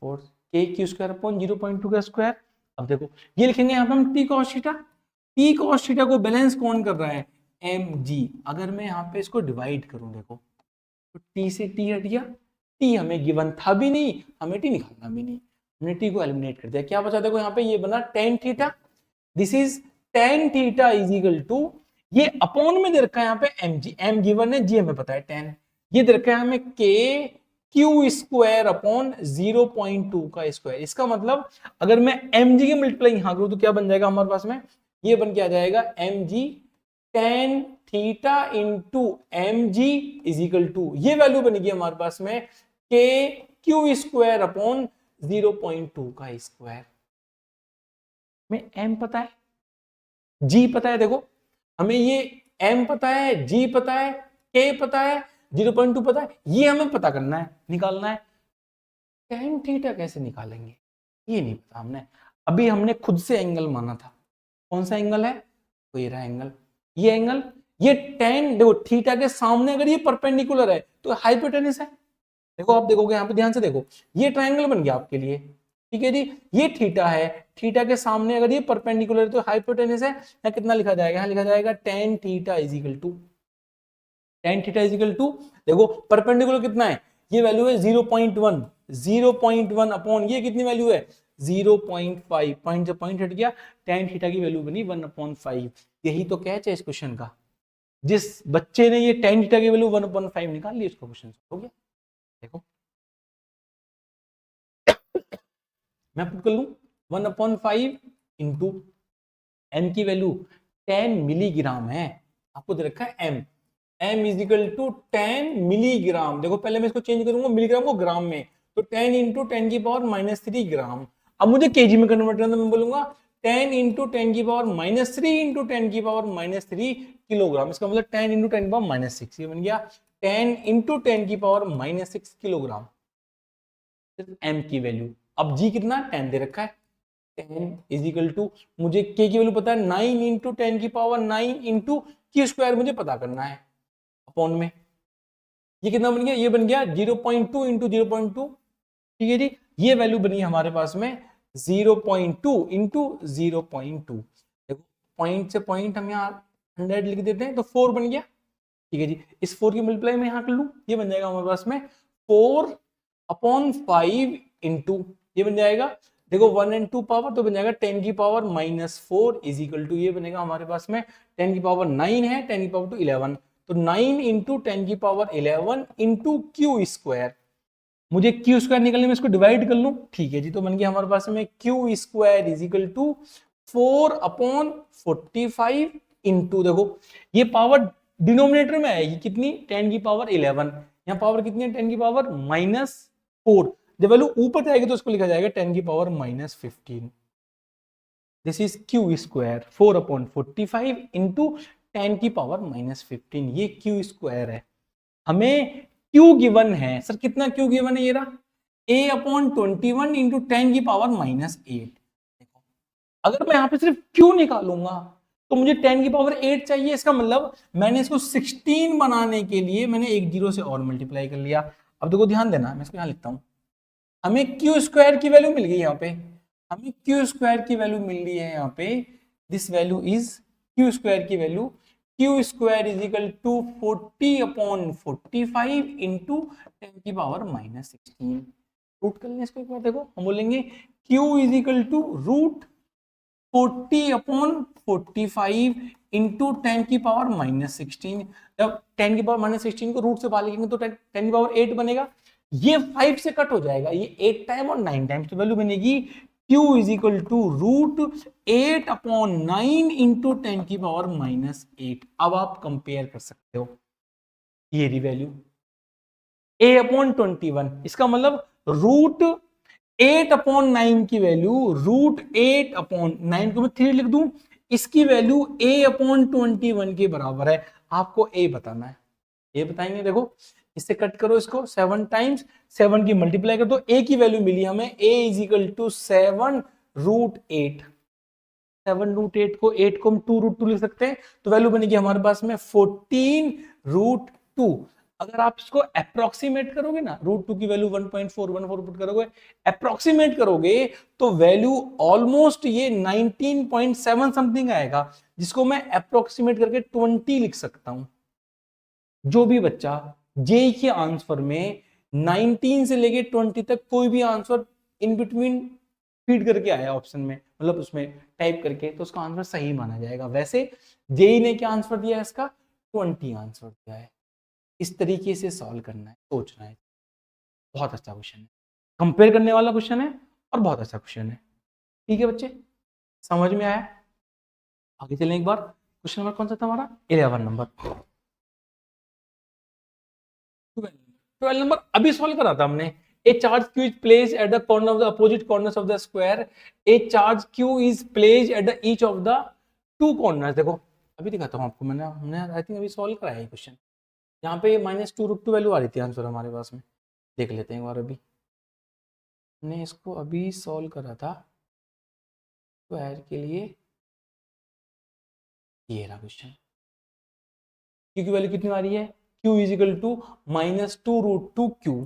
S1: force k q square upon 0.2 का स्क्वायर। अब देखो ये लिखेंगे यहाँ पे हम T cos theta, T cos theta को बैलेंस कौन कर रहा है mg। अगर मैं यहाँ पे इसको डिवाइड करूं देखो तो t से t हट गया, t हमें गिवन था भी नहीं, हमें t निकालना भी नहीं, हमने t को एलिमिनेट कर दिया, क्या बचा देखो यहाँ पे ये बना tan theta, this is tan theta is equal to, ये अपॉन में दे रखा है यहाँ पे mg, m गिवन है, g हमें पता है tan, ये दे रखा है हमें k क्यू स्क्वायर अपॉन 0.2 का स्क्वायर। इसका मतलब अगर मैं mg की मल्टीप्लाई यहां करूं तो क्या बन जाएगा हमारे पास में, ये बन के आ जाएगा mg tan theta into mg is equal to, ये वैल्यू बनेगी हमारे पास में k क्यू स्क्वायर अपॉन 0.2 का स्क्वायर। में m पता है, g पता है, देखो हमें ये m पता है, g पता है, k पता है, 0.2 पता है, ये हमें पता करना है, निकालना है। tan थीटा कैसे निकालेंगे ये नहीं पता हमने, अभी हमने खुद से एंगल माना था, कौन सा एंगल है, तो ये रहा एंगल, ये एंगल, ये tan देखो थीटा के सामने अगर ये परपेंडिकुलर है तो हाइपोटेनस है। देखो आप देखोगे यहाँ पे ध्यान से देखो, ये ट्रायंगल बन गया आपके लिए, ठीक है जी, ये थीटा है, थीटा के सामने अगर ये परपेंडिकुलर है तो हाइपोटेनस है, यहाँ कितना लिखा जाएगा, यहाँ लिखा जाएगा tan theta is equal to tan theta is equal to, देखो परपेंडिकुलर कितना है, ये वैल्यू है 0.1, 0.1 अपॉन ये कितनी वैल्यू है 0.5, पॉइंट से पॉइंट हट गया, tan थीटा की वैल्यू बनी 1/5। यही तो कैच है इस क्वेश्चन का, जिस बच्चे ने ये tan थीटा की वैल्यू 1/5 निकाल ली, उसका क्वेश्चन हो गया। देखो मैं पुट कर लूं 1/5 इंटू एम की वैल्यू 10 मिलीग्राम है, आपको दे रखा है m is equal to 10 milligram. देखो पहले मैं इसको चेंज करूंगा मिलीग्राम को ग्राम में, तो 10 इंटू 10 की पावर -3 ग्राम। अब मुझे केजी में कन्वर्ट करना, मैं बोलूंगा 10 इंटू 10 की पावर -3 इंटू 10 की पावर -3 किलोग्राम। इसका मतलब 10 इंटू 10 की पावर -6, ये बन गया 10 इंटू 10 की पावर -6 किलोग्राम m की वैल्यू। अब g कितना 10 दे रखा है, 10 इज इक्वल टू, मुझे k की वैल्यू पता है 9 इंटू 10 की पावर 9 इंटू की स्क्वायर मुझे पता करना है अपॉन में, ये कितना बन गया, ये बन गया 0.2 इंटू 0.2, ठीक है जी। ये वैल्यू बनी हमारे पास में 0.2 इंटू 0.2। देखो पॉइंट से पॉइंट हम यहाँ 100 लिख देते हैं तो 4 बन गया, ठीक है जी। इस 4 की मल्टीप्लाई में यहाँ कर लूं, ये बन जाएगा हमारे पास में 4/5 इंटू, ये बन जाएगा देखो 1 and 2 पावर, तो बन जाएगा 10 की पावर -4 इज इक्वल टू, ये बनेगा हमारे पास में 10 की पावर 9 है, 10 की पावर टू 11, तो 9 इंटू 10 की पावर 11 इंटू क्यू स्क्वायर। मुझे क्यू स्क्वायर निकलने में इसको डिवाइड कर लूं, ठीक है जी। तो बन गया हमारे पास में q square is equal to 4/45 into, देखो ये पावर डिनोमिनेटर में आएगी कितनी 10 की पावर 11, यहाँ पावर कितनी है 10 की पावर -4, जब वैल्यू ऊपर जाएगी तो उसको लिखा जाएगा 10 की power -15। This is q square 4/45 into 10 की पावर -15, ये क्यू स्क्वायर है। हमें Q गिवन है, सर कितना Q गिवन है, ये रहा A/21 इंटू 10 की पावर -8। देखो अगर मैं यहाँ पे सिर्फ Q निकालूंगा तो मुझे 10 की पावर 8 चाहिए, इसका मतलब मैंने इसको 16 बनाने के लिए मैंने एक जीरो से और मल्टीप्लाई कर लिया। अब देखो ध्यान देना, मैं इसको यहाँ लिखता हूँ, हमें क्यू स्क्वायर की वैल्यू मिल गई, यहाँ पे हमें क्यू स्क्वायर की वैल्यू मिल रही है, यहाँ पे this value is q square की value, q square is equal to 40/45 into 10 की पावर -16। रूट कर लें इसको एक बार, देखो हम बोलेंगे q is equal to root 40/45 into 10 की पावर -16। जब 10 की पावर -16 को रूट से बाहर लिखेंगे तो 10 की पावर 8 बनेगा, ये 5 से कट हो जाएगा, ये 8 टाइम और 9 टाइम्स, तो वैल्यू बनेगी Q is equal to root 8/9 into 10 की पावर -8। अब आप कंपेयर कर सकते हो, ये रही वैल्यू A/21, इसका मतलब रूट 8/9 की वैल्यू रूट 8/9 को मैं 3 लिख दूं, इसकी वैल्यू A/21 के बराबर है। आपको A बताना है, ये बताएंगे, देखो इससे कट करो इसको 7 टाइम्स, 7 की मल्टीप्लाई कर दो, A की वैल्यू मिली हमें A इज इक्वल टू 7√8। 7√8 को 8 को हम 2√2 लिख सकते हैं, तो वैल्यू बनेगी हमारे पास में 14√2। अगर आप इसको अप्रोक्सीमेट करोगे ना, √2 की वैल्यू 1.414 पुट करोगे, अप्रोक्सीमेट करोगे तो वैल्यू ऑलमोस्ट ये 19.7 समथिंग आएगा, जिसको मैं अप्रोक्सीमेट करके 20 लिख सकता हूं। जो भी बच्चा जेई के आंसर में 19 से लेके 20 तक कोई भी आंसर इन बिटवीन फीड करके आया ऑप्शन में, मतलब उसमें टाइप करके, तो उसका आंसर सही माना जाएगा। वैसे जेई ने क्या आंसर दिया है, इसका 20 आंसर दिया है। इस तरीके से सॉल्व करना है, सोचना है। बहुत अच्छा क्वेश्चन है, कंपेयर करने वाला क्वेश्चन है और बहुत अच्छा क्वेश्चन है। ठीक है बच्चे, समझ में आया? आगे चलें एक बार, क्वेश्चन नंबर कौन सा था हमारा, 11 नंबर। 12 नंबर अभी सॉल्व करा था हमने। ए charge Q is placed at the corner of the opposite corners of the square, A charge Q is placed at the each of the two corners. देखो अभी दिखाता हूं आपको, हमने आई थिंक अभी सॉल्व कराया है क्वेश्चन। यहाँ पे -2√2 वैल्यू आ रही थी आंसर हमारे पास में, देख लेते हैं एक बार। अभी हमने इसको अभी सॉल्व करा था स्क्वायर के लिए, ये रहा क्वेश्चन। क्यू की वैल्यू कितनी आ रही है, क्यू इज इक्वल टू -2√2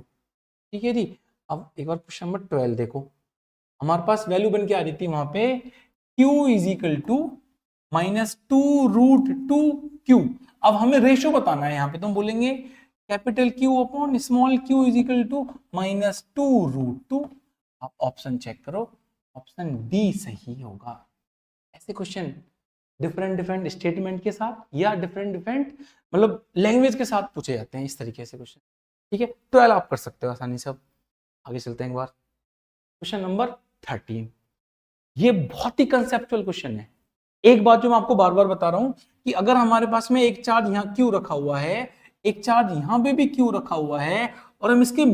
S1: ठीक है जी। अब एक बार क्वेश्चन नंबर 12 देखो, हमारे पास वैल्यू बन के आ रही थी वहां पे Q is equal to -2√2 q. अब हमें रेशो बताना है यहाँ पे, तो हम बोलेंगे capital q upon small q is equal to -2√2। आप ऑप्शन चेक करो, ऑप्शन डी सही होगा। ऐसे क्वेश्चन डिफरेंट डिफरेंट स्टेटमेंट के साथ या डिफरेंट डिफरेंट मतलब लैंग्वेज के साथ पूछे जाते हैं इस तरीके से क्वेश्चन। ठीक है, 12 आप कर सकते हो आसानी से। अब आगे चलते हैं एक बार, क्वेश्चन नंबर 13। ये बहुत ही कंसेप्चुअल क्वेश्चन है। एक बात जो मैं आपको बार बार बता रहा हूं कि अगर हमारे पास में एक चार्ज यहाँ क्यू रखा हुआ है, एक चार्ज यहाँ पे भी क्यू रखा हुआ है, और हम इसके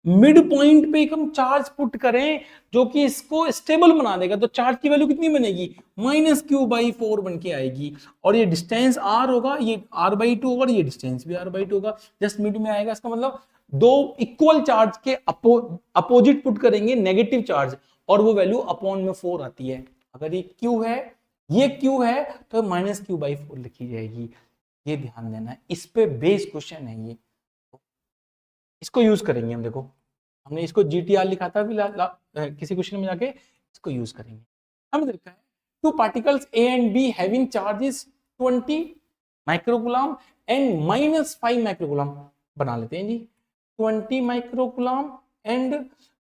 S1: मिड पॉइंट पे हम चार्ज पुट करें जो कि इसको स्टेबल बना देगा, तो चार्ज की वैल्यू कितनी बनेगी, -q/4 बन के आएगी। और ये डिस्टेंस r होगा, ये r/2 होगा, ये डिस्टेंस भी r/2 होगा, जस्ट मिड में आएगा। इसका मतलब दो इक्वल चार्ज के अपोजिट पुट करेंगे नेगेटिव चार्ज, और वो वैल्यू अपॉन में 4 आती है। अगर ये q है, ये q है, तो -q/4 लिखी जाएगी। ये ध्यान देना है, इस पे बेस क्वेश्चन है ये, इसको यूज करेंगे हम। देखो हमने इसको GTR लिखा था भी किसी क्वेश्चन में जाके, इसको यूज करेंगे। हमें देखा है two particles A and B having charges 20 microcoulomb and -5 microcoulomb बना लेते हैं जी। 20 माइक्रोकूलम एंड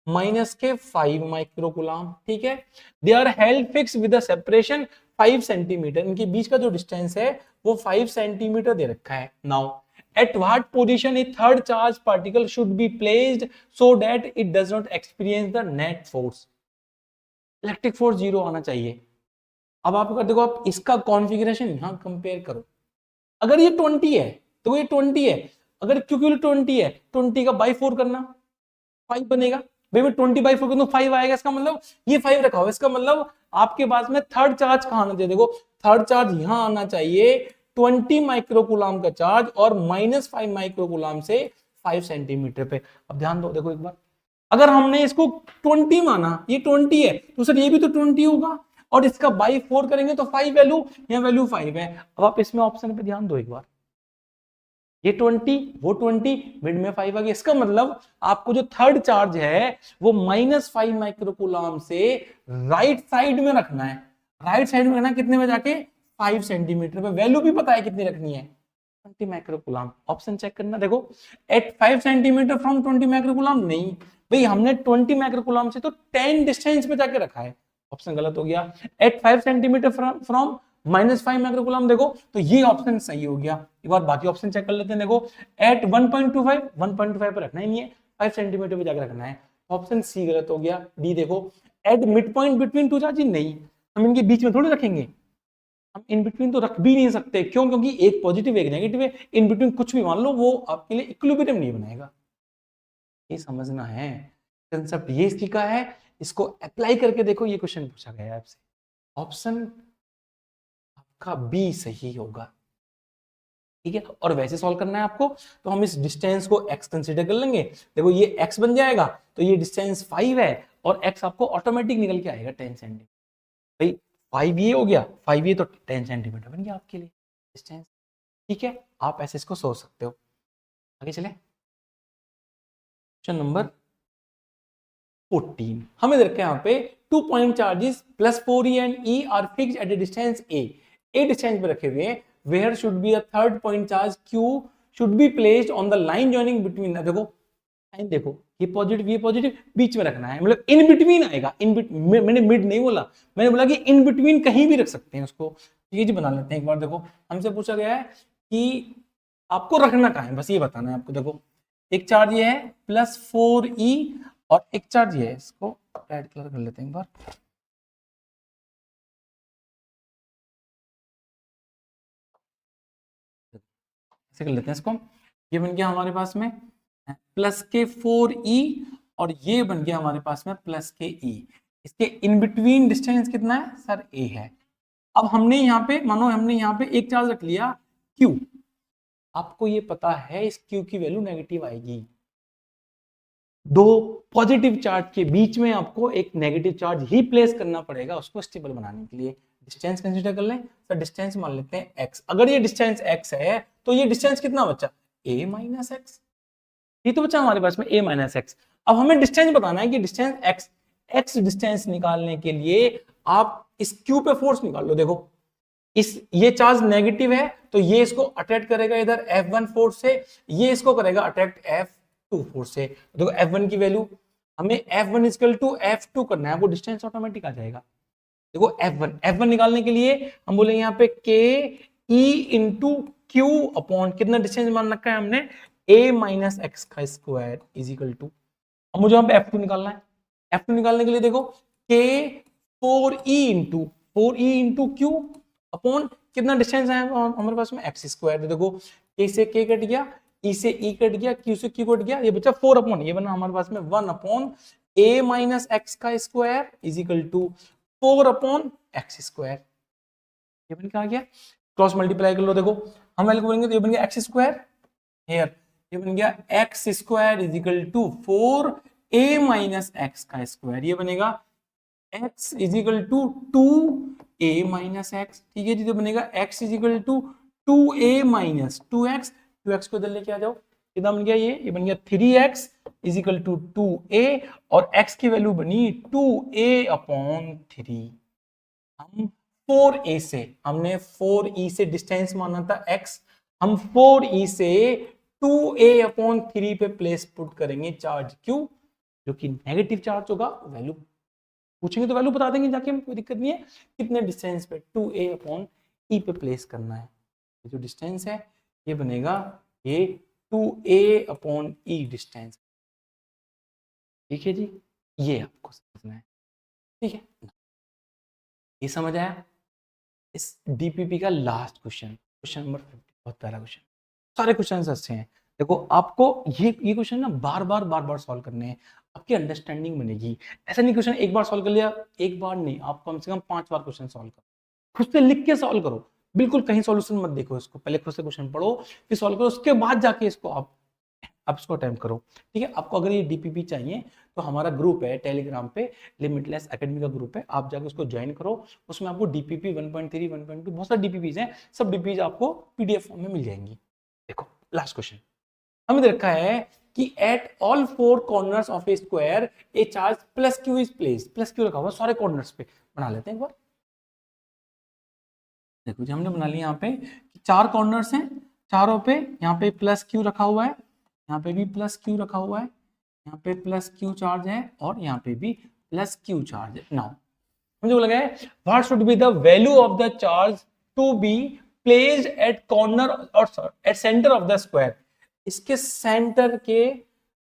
S1: -5 माइक्रोकूलम, ठीक है। They are held fix with separation 5 centimetre, इनके बीच का जो डिस्टेंस है वो 5 सेंटीमीटर दे रखा है। Now at what position a third charge particle should be placed so that it does not experience the net force? Electric force 0 आना चाहिए। अब आप अगर देखो, आप इसका कॉन्फ़िगरेशन यहां कंपेयर करो। अगर ये 20 है तो ये 20 है, अगर क्योंकि 20 है, 20 का बाई 4 करना 5 बनेगा। भाई मैं 20/4 कर दूं 5 आएगा, इसका मतलब ये 5 रखा हुआ है, इसका मतलब आपके पास में थर्ड चार्ज कहां आना चाहिए, देखो थर्ड चार्ज यहां आना चाहिए, 20 माइक्रोकूलम का चार्ज और -5 माइक्रोकूलम से 5 सेंटीमीटर पे। अब ध्यान दो, देखो एक बार, अगर हमने इसको 20 माना, ये 20 है, तो सर ये भी तो 20 होगा, और इसका बाई 4 करेंगे तो 5 वैल्यू, यहाँ वैल्यू 5 है। अब आप इसमें ऑप्शन पे ध्यान दो एक बार, ये 20 वो 20, मिड में 5 आ गया, इसका मतलब आपको जो थर्ड चार्ज है वो -5 माइक्रोकूलम से राइट साइड में रखना है। राइट साइड में रखना कितने में जाके, 5 सेंटीमीटर पे। वैल्यू भी पता है कितनी रखनी है, 20 माइक्रोकूलम। ऑप्शन चेक करना, देखो एट 5 सेंटीमीटर फ्रॉम 20 माइक्रोकूलम, नहीं भाई हमने 20 माइक्रोकूलम से तो 10 डिस्टेंस पे जाके रखा है, ऑप्शन गलत हो गया। एट 5 सेंटीमीटर फ्रॉम -5 माइक्रोकूलम, देखो तो ये ऑप्शन सही हो गया। एक बार बाकी ऑप्शन चेक कर लेते हैं। देखो एट 1.25 पे रखना ही नहीं है, 5 सेंटीमीटर पे जाकर रखना है, ऑप्शन सी गलत हो गया। डी देखो at mid point between two charge, नहीं हम इनके बीच में थोड़ी रखेंगे, हम इन बिटवीन तो रख भी नहीं सकते, क्यों, क्योंकि एक पॉजिटिव एक नेगेटिव है, इन बिटवीन कुछ भी मान लो वो आपके लिए इक्विलिब्रियम नहीं बनाएगा। ये समझना है, कंसेप्ट ये इसकी का है, इसको अप्लाई करके देखो, ये क्वेश्चन पूछा गया है आपसे। ऑप्शन आपका बी सही होगा, ठीक है। और वैसे सॉल्व करना है आपको, तो हम इस डिस्टेंस को x कंसीडर कर लेंगे। देखो ये x बन जाएगा, तो ये डिस्टेंस 5 है, और x आपको ऑटोमेटिक निकल के आएगा 10 सेंटीमीटर। भाई 5 ये हो गया, 5 ये तो 10 सेंटीमीटर बन गया आपके लिए डिस्टेंस, ठीक है। आप ऐसे इसको सोच सकते हो। आगे चले, क्वेश्चन नंबर 14 हमें दे रखा है यहाँ पे 2 point charges +4e and e are fixed at a distance a distance पे रखे हुए हैं, where should be a third point charge q should be placed on the line joining between, देखो लाइन देखो, ये पॉजिटिव बीच में रखना है, मतलब इन बिटवीन आएगा, मैंने मिड नहीं बोला, मैंने बोला कि इन बिटवीन कहीं भी रख सकते हैं उसको। ये जी बना लेते हैं एक बार। देखो हमसे पूछा गया है कि आपको रखना कहाँ है, बस ये बताना है आपको। देखो एक चार्ज ये है +4e और एक चार्ज ये है, इसको रेड कलर कर लेते हैं एक बार। ऐसे कर लेते हैं इसको, ये बन गया हमारे पास में +4e और ये बन गया हमारे पास में +e। इसके इन बिटवीन डिस्टेंस कितना है सर, a है। अब हमने यहाँ पे मानो हमने यहाँ पे एक चार्ज रख लिया q, आपको ये पता है इस q की वैल्यू नेगेटिव आएगी। दो पॉजिटिव चार्ज के बीच में आपको एक नेगेटिव चार्ज ही प्लेस करना पड़ेगा उसको स्टेबल बनाने के लिए। डिस्टेंस कंसीडर कर लें, तो डिस्टेंस मान लेते हैं x। अगर ये डिस्टेंस x है तो ये डिस्टेंस कितना बचा, a - x, ये तो बचा हमारे पास में a - x। अब हमें डिस्टेंस बताना है कि डिस्टेंस x डिस्टेंस निकालने के लिए आप इस q पे फोर्स निकाल लो। देखो ये चार्ज नेगेटिव है तो ये इसको अट्रैक्ट करेगा इधर F1 फोर्स से, ये इसको करेगा अट्रैक्ट F2 फोर्स से। देखो F1 की वैल्यू हमें F1 इक्वल टू F2 करना है, वो डिस्टेंस ऑटोमेटिक आ जाएगा। देखो F1 निकालने के लिए हम बोलेंगे यहाँ पे K E into Q upon कितना डिस्टेंस मान रखा है हमने A माइनस एक्स का स्क्वायर इज इक्वल टू, अब मुझे यहाँ पे F2 निकालना है। F2 निकालने के लिए देखो K 4E into Q upon कितना डिस्टेंस है हमारे पास में एक्स स्क्वायर। देखो K से K कट गया, E से E कट गया, Q से Q कट गया, ये बचा 4 अपॉन, ये बना हमारे पास में 1 अपॉन A माइनस एक्स का square is equal to 4 upon x square. ये बन के आ गया, क्रॉस मल्टीप्लाई कर लो। देखो हम वैल्यू बोलेंगे तो ये बन गया एक्स स्क्वायर, हियर ये बन गया x square is equal to 4 A minus x का स्क्वायर, ये बनेगा x is equal to 2a minus x. ठीक है जी, तो बनेगा x is equal to 2a minus 2x, 2x को इधर लेके आ जाओ, कितना बन गया ये बन गया 3x is equal to 2a और x की वैल्यू बनी 2a अपॉन 3। हम 4a से, हमने 4e से डिस्टेंस माना था x, हम 4e से 2a अपॉन 3 पे प्लेस पुट करेंगे चार्ज q, जो कि नेगेटिव चार्ज होगा। वैल्यू पूछेंगे तो वैल्यू बता देंगे जाके, हम कोई दिक्कत नहीं है। कितने डिस्टेंस पे 2a अपॉन e पे प्लेस करना है, ये जो डिस्टेंस है ये बनेगा ये 2a अपॉन e डिस्टेंस। ठीक है जी, ये आपको समझना है। ठीक है, ये समझ आया। इस डीपीपी का लास्ट क्वेश्चन, क्वेश्चन नंबर 50, बहुत पहला क्वेश्चन, सारे क्वेश्चन अच्छे हैं। देखो आपको ये क्वेश्चन ना बार बार सॉल्व करने हैं, आपकी अंडरस्टैंडिंग बनेगी। ऐसा नहीं क्वेश्चन एक बार सॉल्व कर लिया, एक बार नहीं, आप कम से कम 5 बार क्वेश्चन सॉल्व करो, खुद से लिख के सॉल्व करो, बिल्कुल कहीं सॉल्यूशन मत देखो इसको, पहले खुद से क्वेश्चन पढ़ो फिर सॉल्व करो, उसके बाद जाके इसको आप इसको अटेम्प्ट करो। ठीक है, आपको अगर ये डीपीपी चाहिए तो हमारा ग्रुप है टेलीग्राम पे, लिमिटलेस एकेडमी का ग्रुप है, आप जाके उसको ज्वाइन करो। उसमें आपको डीपीपी 1.3 1.2 बहुत सारे डीपीपीज हैं, सब डीपीपीज आपको पीडीएफ फॉर्म में मिल जाएंगी। देखो लास्ट क्वेश्चन हमें रखा है कि at all 4 corners of A square A charge plus Q is placed, plus Q रखा हुआ सारे कॉर्नर्स पे, बना लेते हैं एक बार। देखो जी हमने बना लिया यहाँ पे 4 कॉर्नर्स हैं, चारों पे यहाँ पे प्लस क्यू रखा हुआ है, यहाँ पे भी प्लस क्यू रखा हुआ है, यहाँ पे प्लस क्यू चार्ज है और यहाँ पे भी प्लस क्यू चार्ज है। नाउ मुझे लगा है what should be the value of the charge to be placed at corner और at centre of the square. इसके सेंटर के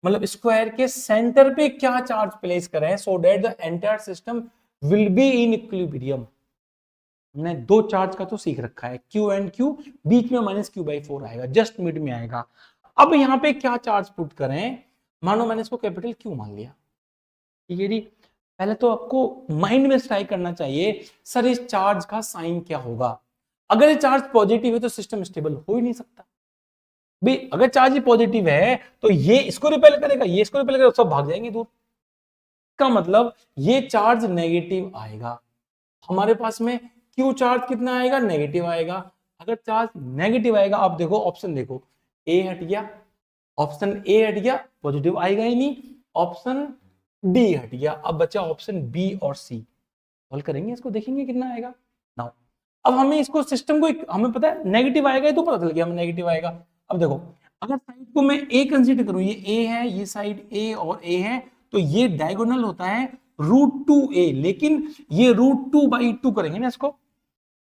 S1: मतलब स्क्वायर के सेंटर पे क्या चार्ज प्लेस करें so that the entire system will be in equilibrium. हमने 2 charge का तो सीख रखा है, Q एंड Q, बीच में -q/4 आएगा, जस्ट मिड में आएगा। अब यहाँ पे क्या चार्ज पुट करें, मानो मैंने इसको कैपिटल Q मान लिया। ठीक है जी, पहले तो आपको माइंड में स्ट्राइक करना चाहिए सर इस चार्ज का साइन क्या होगा। अगर ये चार्ज पॉजिटिव है तो सिस्टम स्टेबल हो ही नहीं सकता भाई, अगर चार्ज पॉजिटिव है तो ये इसको रिपेल करेगा, ये इसको रिपेल करेगा, सब भाग जाएंगे दूर। का मतलब ये चार्ज नेगेटिव आएगा, हमारे पास में क्यू चार्ज कितना आएगा, नेगेटिव आएगा। अगर चार्ज नेगेटिव आएगा, आप देखो ऑप्शन देखो, ए हट गया, ऑप्शन ए हट गया, पॉजिटिव आएगा ही नहीं, ऑप्शन डी हट गया, अब बचा ऑप्शन बी और सी। सॉल्व करेंगे इसको, देखेंगे कितना आएगा। नाउ अब हमें इसको सिस्टम को हमें पता है नेगेटिव आएगा, ये तो पता चल गया हमें नेगेटिव आएगा। अब देखो अगर साइड को मैं ए कंसीडर करूं, ये ए है, ये साइड ए और ए है, तो ये डायगोनल होता है √2a, लेकिन ये √2/2 करेंगे ना इसको,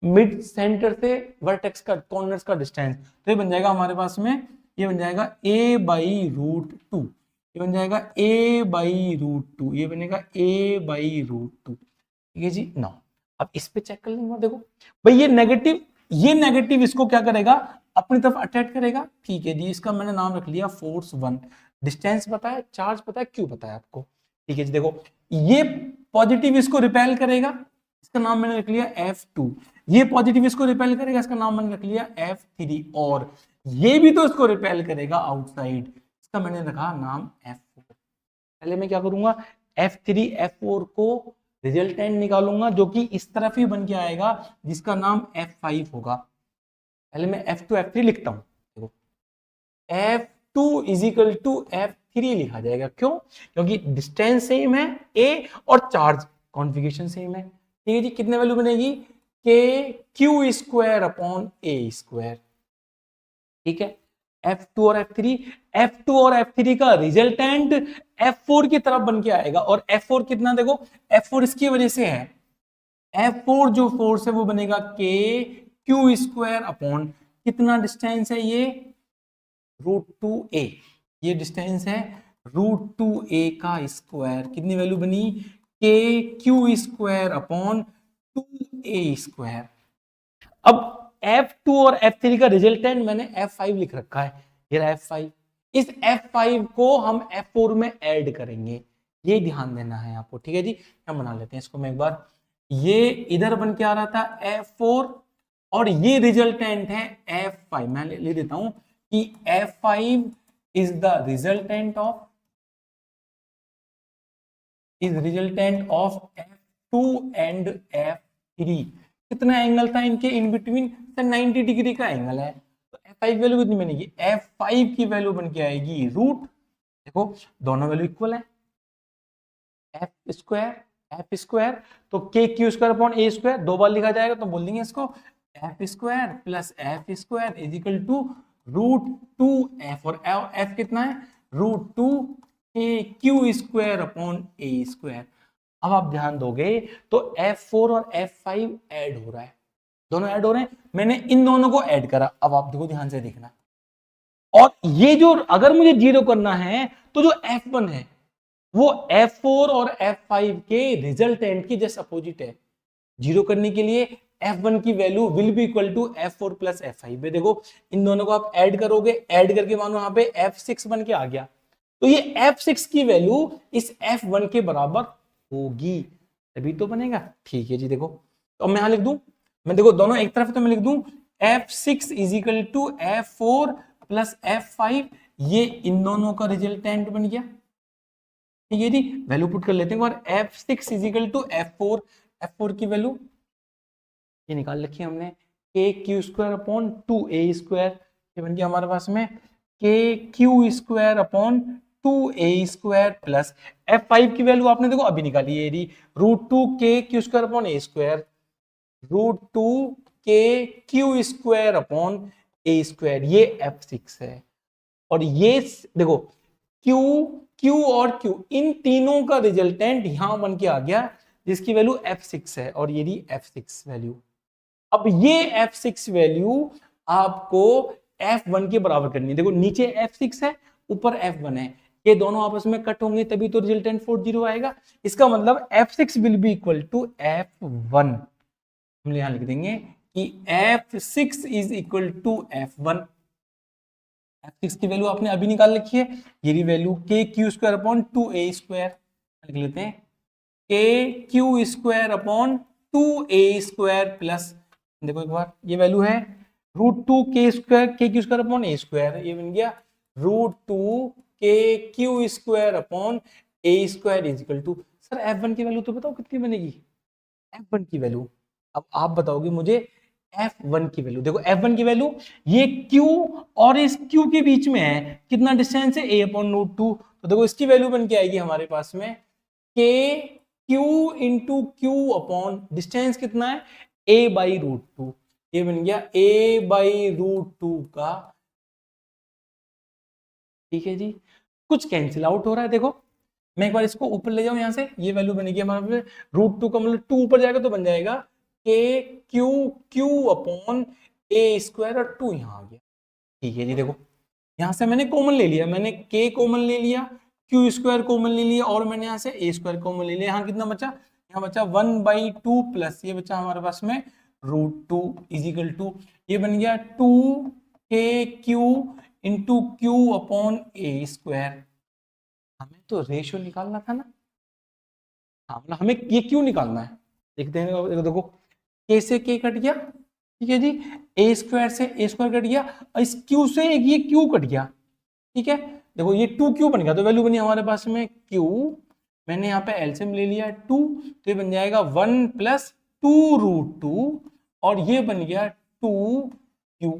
S1: मिड सेंटर से वर्टेक्स का कॉर्नर्स का डिस्टेंस, तो ये बन जाएगा हमारे पास में, ये बन जाएगा a/√2, ये बन जाएगा a/√2, ये बनेगा a/√2। ठीक है जी। नाउ अब इस पे चेक कर लेंगे, देखो भाई ये नेगेटिव इसको क्या करेगा, अपनी तरफ अट्रैक्ट करेगा। ठीक है जी, इसका मैंने नाम रख लिया फोर्स 1, डिस्टेंस पता है, चार्ज पता है, क्यू पता है आपको। ठीक है जी, देखो ये पॉजिटिव इसको रिपेल करेगा, इसका नाम मैंने रख लिया F2, ये पॉजिटिव इसको रिपेल करेगा, इसका नाम मैंने रख लिया F3, और ये भी तो इसको रिपेल करेगा आउटसाइड, इसका मैंने रखा नाम F4। पहले मैं क्या करूंगा, F3 F4 को रिजल्टेंट निकालूंगा जो कि इस तरफ ही बन के आएगा, जिसका नाम F5 होगा। पहले मैं F2 F3 लिखता हूं, देखो F2 is equal to F3 लिखा जाएगा, क्यों, क्योंकि डिस्टेंस सेम है a और चार्ज कॉन्फ़िगरेशन सेम है। ठीक है जी, कितने वैल्यू बनेगी, के क्यू स्क्वायर अपॉन ए स्क्वायर। ठीक है, F2 और F3, F2 और F3 का रिजल्टेंट F4 की तरफ बन के आएगा। और F4 कितना, देखो F4 इसकी वजह से है, F4 जो फोर्स है वो बनेगा के क्यू स्क्वायर अपॉन कितना डिस्टेंस है ये, √2a। ये डिस्टेंस है √2a का स्क्वायर, कितनी वैल्यू बनी, के Q square upon 2a square. अब F2 और F3 का रिजल्टेंट मैंने F5 लिख रखा है, ये रहा F5। इस F5 को हम F4 में ऐड करेंगे, ये ध्यान देना है आपको। ठीक है जी, हम बना लेते हैं इसको मैं एक बार। ये इधर बन के आ रहा था F4 और ये रिजल्टेंट है F5। मैं ले देता हूं कि F5 is the resultant of F2 and F3। कितना एंगल था इनके इन बिटवीन, 90 डिग्री का एंगल है। तो F5 वैल्यू कितनी बनेगी, F5 की वैल्यू बन के आएगी रूट, देखो दोनों वैल्यू इक्वल है, एफ स्क्वायर तो के क्यू स्क्वायर अपॉन ए स्क्वायर, दो बार लिखा जाएगा तो बोल देंगे इसको F square plus F square is equal to √2f। और एफ कितना है, √2 के क्यू स्क्वायर अपॉन ए स्क्वायर। अब आप ध्यान दोगे तो F4 और F5 ऐड हो रहा है, दोनों ऐड हो रहे हैं, मैंने इन दोनों को ऐड करा। अब आप देखो ध्यान से देखना, और ये जो अगर मुझे जीरो करना है तो जो F1 है वो F4 और F5 के रिजल्टेंट की जस्ट अपोजिट है। जीरो करने के लिए F1 की value will be equal to F4 plus F5। देखो इन दोनों को आप ऐड करोगे, ऐड करके मानो यहाँ पे F6 बन के आ गया, तो ये F6 की वैल्यू इस F1 के बराबर होगी, तभी तो बनेगा। ठीक है जी, देखो तो मैं यहां लिख दूं, मैं देखो दोनों एक तरफ तो मैं लिख दूं F6 is equal to F4 plus F5, ये इन दोनों का रिजल्टेंट बन गया। ठीक है जी, वैल्यू पुट कर लेते हैं एक बार, F6 is equal to F4 की वैल्यू ये निकाल रखी है हमने, के Q square upon 2a square, ये बन गया हमारे पास में के Q square upon 2a square plus F5 की वैल्यू आपने देखो अभी निकाली है, √2 के क्यू स्क्वायर अपॉन ए स्क्वायर, √2 के क्यू स्क्वायर अपॉन ए स्क्वायर, ये F6 है। और ये देखो Q और Q इन तीनों का रिजल्टेंट यहां बन के आ गया, जिसकी वैल्यू F6 है, और ये रही F6 वैल्यू। अब ये F6 वैल्यू आपको F1 के बराबर करनी है। देखो नीचे F6 है, ऊपर F1 है, ये दोनों आपस में कट होंगे तभी तो रिजल्टेंट 40 आएगा। इसका मतलब F6 will be equal to F1। हम यहां लिख देंगे कि F6 is equal to F1। F6 की वैल्यू आपने अभी निकाल रखी है, ये वैल्यू के Q square upon 2a square लिख लेते हैं, के Q square upon 2a square plus, देखो एक बार ये वैल्यू है √2 के स्क्वायर के क्यू स्क्वायर अपॉन ए स्क्वायर, ये बन गया √2 के Q square upon A square is equal to, sir F1 की वैल्यू तो बताओ कितनी बनेगी, F1 की वैल्यू अब आप बताओगे मुझे F1 की वैल्यू। देखो F1 की वैल्यू ये Q और इस Q के बीच में है, कितना डिस्टेंस है a अपॉन √2, तो देखो इसकी वैल्यू बन के आएगी हमारे पास में के Q into Q upon distance कितना है a बाई √2, ये बन गया a बाई √2 का। ठीक है जी, कुछ कैंसिल आउट हो रहा है, देखो मैं एक बार इसको ऊपर ले जाऊं यहां से, ये वैल्यू बनेगी हमारे √2 का मतलब 2 ऊपर जाएगा तो बन जाएगा के क्यू अपॉन ए स्क्वायर, और 2 यहां आ गया। ठीक है जी, देखो यहां से मैंने कॉमन ले लिया, मैंने के कॉमन ले लिया, क्यू स्क्वायर कॉमन ले लिया, और मैंने यहां से ए स्क्वायर कॉमन ले लिया। यहाँ कितना बचा, यहाँ बचा 1/2 प्लस ये बचा हमारे पास में √2 इज इक्वल टू, ये बन गया 2 के क्यू इंटू क्यू अपॉन ए स्क्वायर। हमें तो रेशियो निकालना था ना, हाँ मतलब हमें ये क्यों निकालना है, देखते हैं। देखो देखो के से के कट गया, ठीक है जी, ए स्क्वायर से ए स्क्वायर कट गया, इस क्यू से एक ये क्यू कट गया। ठीक है, देखो ये 2 क्यू बन गया, तो वैल्यू बनी हमारे पास में क्यू, मैंने यहाँ पे एलसीएम ले लिया 2, तो ये बन जाएगा 1 प्लस 2√2, और ये बन गया 2 क्यू।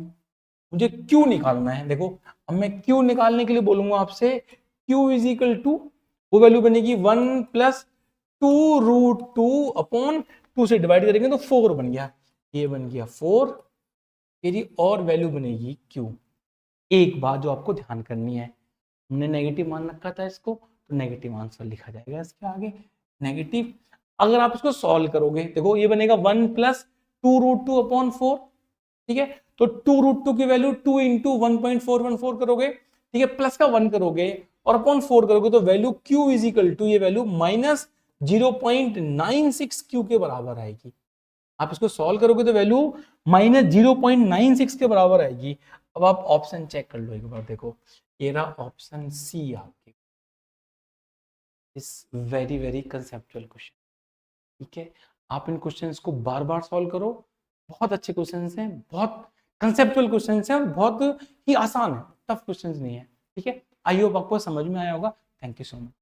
S1: मुझे क्यू निकालना है, देखो अब मैं क्यू निकालने के लिए बोलूंगा आपसे, क्यू इज इक्वल टू वो वैल्यू बनेगी 1 प्लस 2√2 अपॉन 2 से डिवाइड करेंगे तो 4 बन गया, ये बन गया 4, फिर ये और वैल्यू बनेगी q। एक बात जो आपको ध्यान करनी है, हमने नेगेटिव मान रखा था इसको, तो नेगेटिव आंसर लिखा जाएगा इसके आगे नेगेटिव। अगर आप इसको सॉल्व करोगे, देखो ये बनेगा 1 प्लस 2√2/4, ठीक है। तो 2√2 की वैल्यू 2 इंटू 1.414 करोगे, ठीक है, प्लस का 1 करोगे और अपॉन 4 करोगे, तो value q is equal to ये वैल्यू माइनस 0.96 q के बराबर आएगी। आप इसको सॉल्व करोगे तो वैल्यू माइनस 0.96 के बराबर आएगी। अब आप ऑप्शन चेक कर लो एक बार, देखो ये रहा ऑप्शन सी आपके, इस वेरी वेरी कंसेप्चुअल क्वेश्चन, ठीक है। आप इन क्वेश्चंस को बार बार सॉल्व करो, बहुत अच्छे क्वेश्चंस हैं, बहुत कंसेप्चुअल क्वेश्चंस हैं, बहुत ही आसान है, टफ क्वेश्चंस नहीं है, ठीक है। आई होप आपको समझ में आया होगा। Thank you so much.